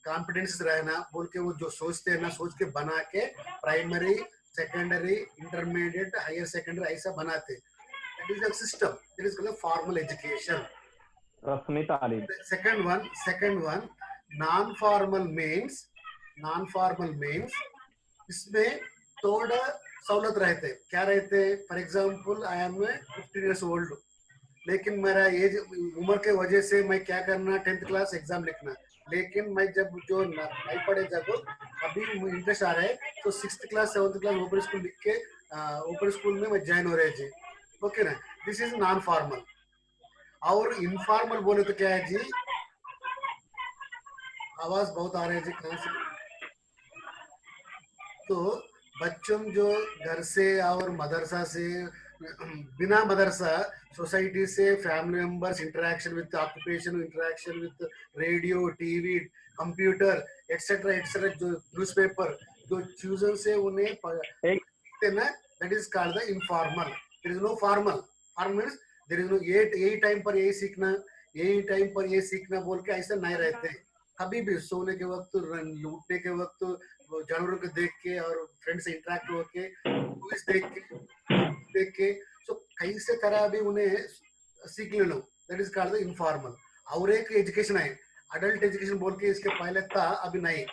कॉन्फिडेंस रहना बोल के वो जो सोचते हैं ना, सोच के बना के primary, secondary, intermediate, higher secondary ऐसा बनाते। That is the system, that is called formal education. रस्मी तालीम। second one non formal means इसमें थोड़ा सहूलत रहते। क्या रहते? For example I am 15 years old, लेकिन मेरा एज उम्र के वजह से मैं क्या करना, 10th क्लास एग्जाम लिखना। लेकिन मैं जब जो नहीं पढ़े, जब अभी इंटरेस्ट आ रहा है, तो 6th class 7th class open school लिख के ओपन स्कूल में मैं ज्वाइन हो रहे जी। ओके ना, दिस इज नॉन फॉर्मल। और इनफॉर्मल बोले तो क्या है जी? आवाज बहुत आ रहा है जी, कहाँ से? तो बच्चों जो घर से और मदरसा से, बिना मदरसा सोसाइटी से, family members, interaction with occupation, interaction with radio, TV, computer etcetera etcetera, जो न्यूज़पेपर, जो चीजों से उन्हें पढ़ते ना, that is called the informal. There is no formal. Formal means there is no यही टाइम पर यही सीखना, यही टाइम पर ये सीखना बोल के ऐसा नहीं रहते। कभी भी सोने के वक्त, लूटने के वक्त, जानवरों को देख के और फ्रेंड से इंटरेक्ट होके, मूवीज देख के सो कहीं से तरह भी उन्हें सीख ले लो, that is called the informal. और एक एजुकेशन है अडल्ट एजुकेशन बोल के, इसके पहले था, अभी नहीं।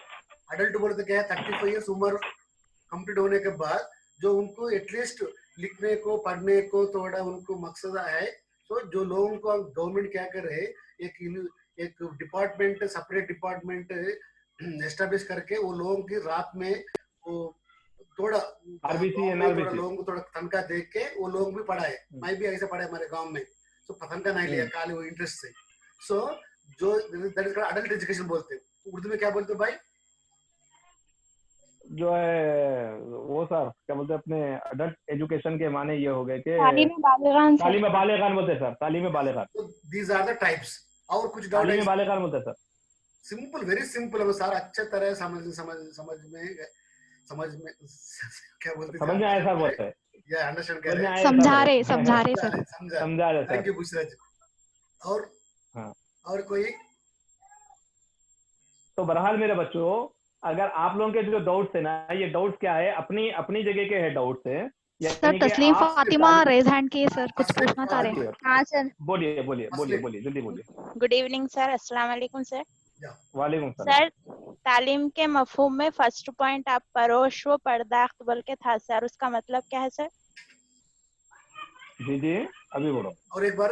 अडल्ट बोलते क्या है, 35 years उम्र कंप्लीट होने के बाद जो उनको एटलीस्ट लिखने को, पढ़ने को थोड़ा उनको मकसद है। तो जो लोगों को गवर्नमेंट क्या कर रहे, एक डिपार्टमेंट, सेपरेट डिपार्टमेंट एस्टेब्लिश करके वो लोगों की रात में वो थोड़ा लोगों को थोड़ा तनख्वाह दे के वो लोग भी पढ़ाए। मैं भी ऐसे पढ़े हमारे गांव में, तो तनख्वाह नहीं लिया, खाली वो इंटरेस्ट से। सो जो अडल्ट एजुकेशन बोलते हैं, उर्दू में क्या बोलते हैं भाई? जो है वो सर क्या बोलते हैं, अपने अडल्ट एजुकेशन के माने ये हो गए कि तालीम बालिगान बोलते हैं सर, तालीम बालिगान। These are the types. और कुछ डाउट? तालीम बालिगान बोलते हैं सर। सिंपल, वेरी सिंपल है सर, अच्छे तरह समझ में क्या बोलते हैं, समझ में आया सर? बोलते हैं या अंडरस्टैंड कर रहे हैं, समझा रहे सर, समझा रहे। थैंक यू बुशरा जी। और हाँ, और कोई? तो बहरहाल मेरे बच्चों, अगर आप लोगों के जो डाउट्स है ना, ये डाउट्स क्या है, अपनी अपनी जगह के है डाउट्स है। सर तस्लीम फातिमा रेज हैंड की है सर, कुछ पूछना चाह रहे हैं। हाँ सर, बोलिए जल्दी बोलिए। गुड इवनिंग सर, अस्सलाम वालेकुम सर। वालेकुम सलाम। सर तालीम के मफहूम में फर्स्ट पॉइंट आप परोश व पर्दाख्त बोल के था सर, उसका मतलब क्या है सर? जी अभी बोलो और एक बार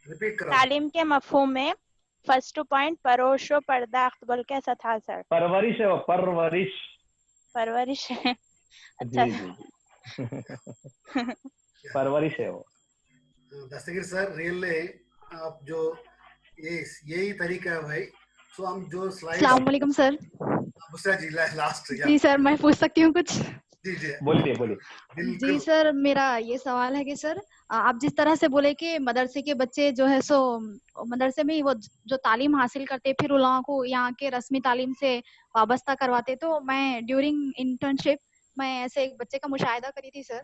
रिपीट करो। तालीम के मफहूम में फर्स्ट पॉइंट परोश व पर्दाख्त बोल के ऐसा था सर। परवरिश है, परवरिश है। अच्छा जी परवरिश है वो। दस्तगीर सर, रियली आप जो यही तरीका है भाई। सो हम जो स्लाइड, अस्सलाम वालेकुम सर। बुशरा जी लास्ट। जी सर, मैं पूछ सकती हूँ कुछ? जी बोलिए। जी सर, मेरा ये सवाल है कि सर आप जिस तरह से बोले कि मदरसे के बच्चे जो है सो मदरसे में ही वो जो तालीम हासिल करते, फिर उन लोगों को यहाँ के रस्मी तालीम से वाबस्ता करवाते, तो मैं ड्यूरिंग इंटर्नशिप मैं ऐसे एक बच्चे का मुशाहिदा करी थी सर।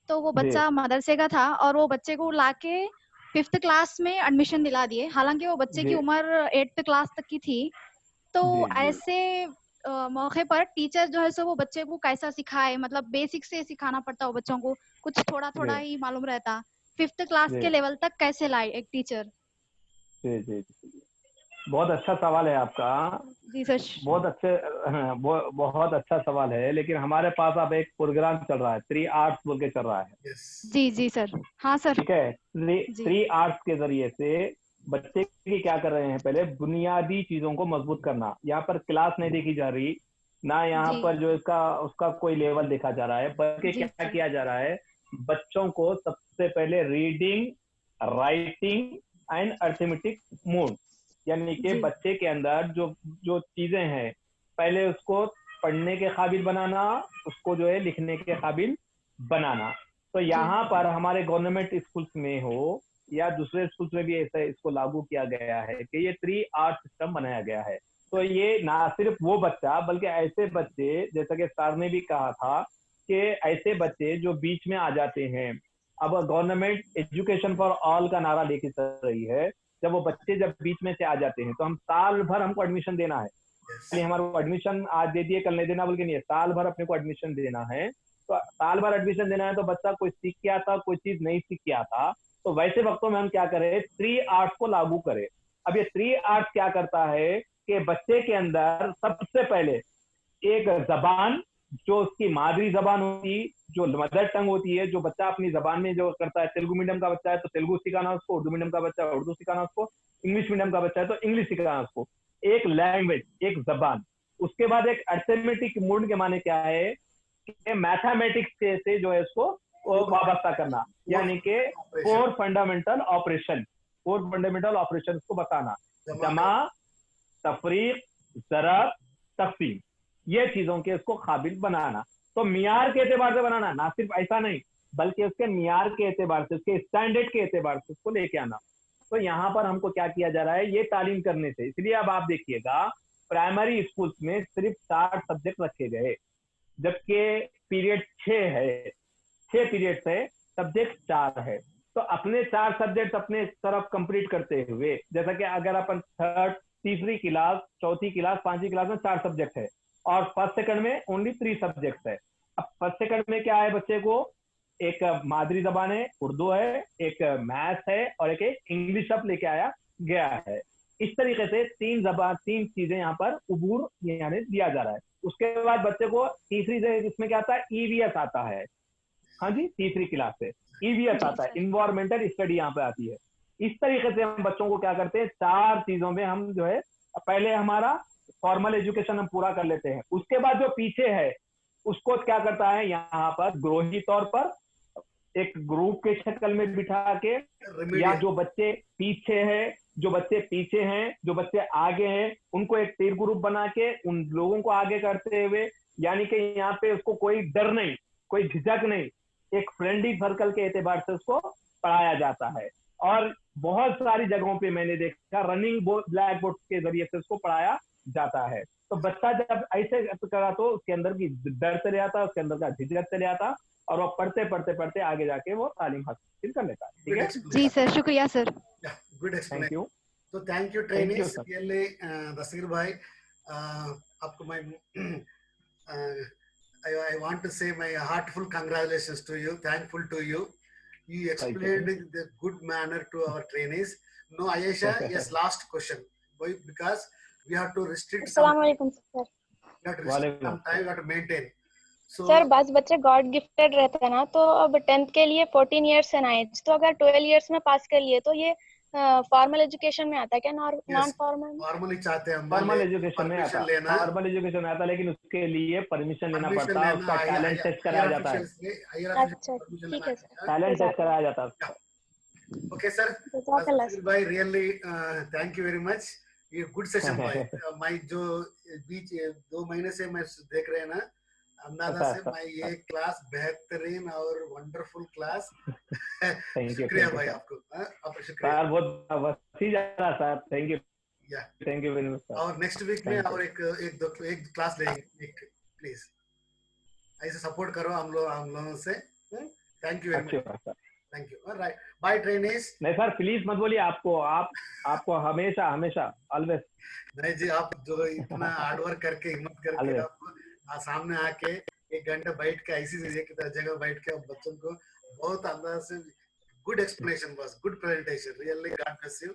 तो वो बच्चा मदरसे का था और वो बच्चे को लाके 5th क्लास में एडमिशन दिला दिए, हालांकि वो बच्चे की उम्र 8th क्लास तक की थी। तो ऐसे मौके पर टीचर जो है सो वो बच्चे को कैसा सिखाए, मतलब बेसिक से सिखाना पड़ता है बच्चों को, कुछ थोड़ा ही मालूम रहता, 5th क्लास के लेवल तक कैसे लाए एक टीचर? जी बहुत अच्छा सवाल है आपका। जी सर, बहुत अच्छा सवाल है। लेकिन हमारे पास अब एक प्रोग्राम चल रहा है, 3 आर्ट्स बोल के चल रहा है। जी सर। हाँ सर, ठीक है। 3 आर्ट्स के जरिए से बच्चे की क्या कर रहे हैं, पहले बुनियादी चीजों को मजबूत करना। यहाँ पर क्लास नहीं देखी जा रही, ना यहाँ पर जो उसका कोई लेवल देखा जा रहा है, बल्कि क्या किया जा रहा है, बच्चों को सबसे पहले reading, writing and arithmetic mood, यानी कि बच्चे के अंदर जो चीजें हैं, पहले उसको पढ़ने के काबिल बनाना, उसको जो है लिखने के काबिल बनाना। तो यहाँ पर हमारे गवर्नमेंट स्कूल्स में हो या दूसरे स्कूल्स में भी ऐसा इसको लागू किया गया है कि ये 3 आर्ट सिस्टम बनाया गया है। तो ये ना सिर्फ वो बच्चा बल्कि ऐसे बच्चे, जैसा कि सर ने भी कहा था कि ऐसे बच्चे जो बीच में आ जाते हैं, अब गवर्नमेंट एजुकेशन फॉर ऑल का नारा लेके चल रही है, जब वो बच्चे जब बीच में से आ जाते हैं तो हम साल भर हमको एडमिशन देना है। हमारे को एडमिशन आज दे दिए कल नहीं देना बल्कि नहीं है, साल भर अपने को एडमिशन देना है। तो साल भर एडमिशन देना है तो बच्चा कोई सीख के आता, कोई चीज नहीं सीख के आता, तो वैसे वक्तों में हम क्या करें, 3 आर्ट्स को लागू करें। अब ये 3 आर्ट्स क्या करता है कि बच्चे के अंदर सबसे पहले एक जबान, जो उसकी मादरी जबान होती, जो मदर टंग होती है, जो बच्चा अपनी जबान में जो करता है, तेलुगु मीडियम का बच्चा है तो तेलुगु सिखाना उसको, उर्दू मीडियम का बच्चा है उर्दू सिखाना उसको, इंग्लिश मीडियम का बच्चा है तो इंग्लिश सिखाना उसको, एक लैंग्वेज, एक जबान। उसके बाद एक अर्थमेटिक मूड के माने क्या है कि मैथमेटिक्स से जो है उसको वाबस्ता करना, यानी कि 4 फंडामेंटल ऑपरेशन, 4 फंडामेंटल ऑपरेशन को बताना, जमा, तफरीक, ज़रब, तक़सीम, ये चीजों के इसको काबिल बनाना। तो मियार के एतबार से बनाना, ना सिर्फ ऐसा नहीं बल्कि उसके मियार के एतबार से, उसके स्टैंडर्ड के एतबार से उसको लेके आना। तो यहाँ पर हमको क्या किया जा रहा है, ये तालीम करने से, इसलिए अब आप देखिएगा प्राइमरी स्कूल में सिर्फ 4 सब्जेक्ट रखे गए, जबकि पीरियड 6 है, 6 पीरियड है, सब्जेक्ट 4 है। तो अपने 4 सब्जेक्ट अपने तरफ कंप्लीट करते हुए, जैसा कि अगर अपन तीसरी क्लास, चौथी क्लास, 5वीं क्लास में 4 सब्जेक्ट है और फर्स्ट सेकंड में ओनली 3 सब्जेक्ट है। अब फर्स्ट सेकंड में क्या है, बच्चे को एक मादरी जबान है उर्दू है, एक मैथ्स है और एक इंग्लिश अब लेके आया गया है। इस तरीके से 3 चीजें यहाँ पर उबूर यानी दिया जा रहा है। उसके बाद बच्चे को तीसरी इसमें क्या आता है, ईवीएस आता है। हाँ जी, तीसरी क्लास से ईवीएस आता है, इन्वायरमेंटल स्टडी यहाँ पे आती है। इस तरीके से हम बच्चों को क्या करते हैं, 4 चीजों में हम जो है, पहले हमारा फॉर्मल एजुकेशन हम पूरा कर लेते हैं, उसके बाद जो पीछे है उसको क्या करता है, यहाँ पर ग्रोही तौर पर एक ग्रुप के शक्ल में बिठा के, या जो बच्चे पीछे है, जो बच्चे पीछे हैं, जो बच्चे आगे हैं, उनको एक तीर ग्रुप बना के उन लोगों को आगे करते हुए, यानी कि यहाँ पे उसको कोई डर नहीं, कोई झिझक नहीं, एक फ्रेंडली सर्कल के एतबार से उसको पढ़ाया जाता है। और बहुत सारी जगहों पे मैंने देखा रनिंग ब्लैक बोर्ड के जरिए से उसको पढ़ाया जाता है। तो बच्चा जब ऐसे करा तो उसके अंदर की डर चले आता, उसके अंदर का झिझक चले आता और वो पढ़ते पढ़ते पढ़ते आगे जाके वो तालीम हासिल कर लेता है। ठीक है जी सर, शुक्रिया sir. Good thank explanation. You. तो थैंक यू ट्रेनिंग्स रियली दस्तगीर भाई, आपको मैं I want to say my heartful congratulations to you, thankful to you. You explained in the good manner to our trainees. No, Ayesha, yes, last question. Why? Because we have to restrict some. Assalamualaikum sir. We have to restrict some time. We have to maintain. So. Sir बस बच्चे God gifted रहते हैं ना, तो अब 10th के लिए 14 years and as, तो अगर 12 years में पास कर लिए तो ये फॉर्मल एजुकेशन में आता है क्या, नॉन फॉर्मल? फॉर्मल ही चाहते हैं, फॉर्मल एजुकेशन में आता है, फॉर्मल एजुकेशन में आता है, लेकिन उसके लिए परमिशन लेना पड़ता है, उसका टैलेंट टेस्ट कराया जाता है। अच्छा ठीक है सर, टैलेंट टेस्ट कराया जाता है। ओके सर, भाई really thank you very much, ये गुड सेशन भाई। मैं जो बीच 2 महीने से मैं देख रहे हैं ना अंदाजा से, मैं ये क्लास बेहतरीन और वंडरफुल क्लास। शुक्रिया भाई आपको, आपका शुक्रिया सर, बहुत वसी जा रहा sir, thank you, thank you very much sir. और नेक्स्ट वीक में और एक क्लास लेंगे प्लीज, ऐसे सपोर्ट करो हम लोगों से। Thank you very much, thank you. Right, bye trainees. नहीं सर प्लीज मत बोलिए, आपको हमेशा हमेशा ऑलवेज। नहीं जी, आप जो इतना हार्ड वर्क करके हिम्मत करके आपको सामने आके 1 घंटा बैठ के ऐसी जगह बैठ के बच्चों को बहुत अंदाज से गुड एक्सप्लेनेशन, बस good presentation, really God bless you.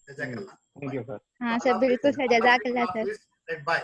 जज़ाकल्लाह। Thank you sir. हाँ सर, बिल्कुल सर, जज़ाकल्लाह सर। बाय।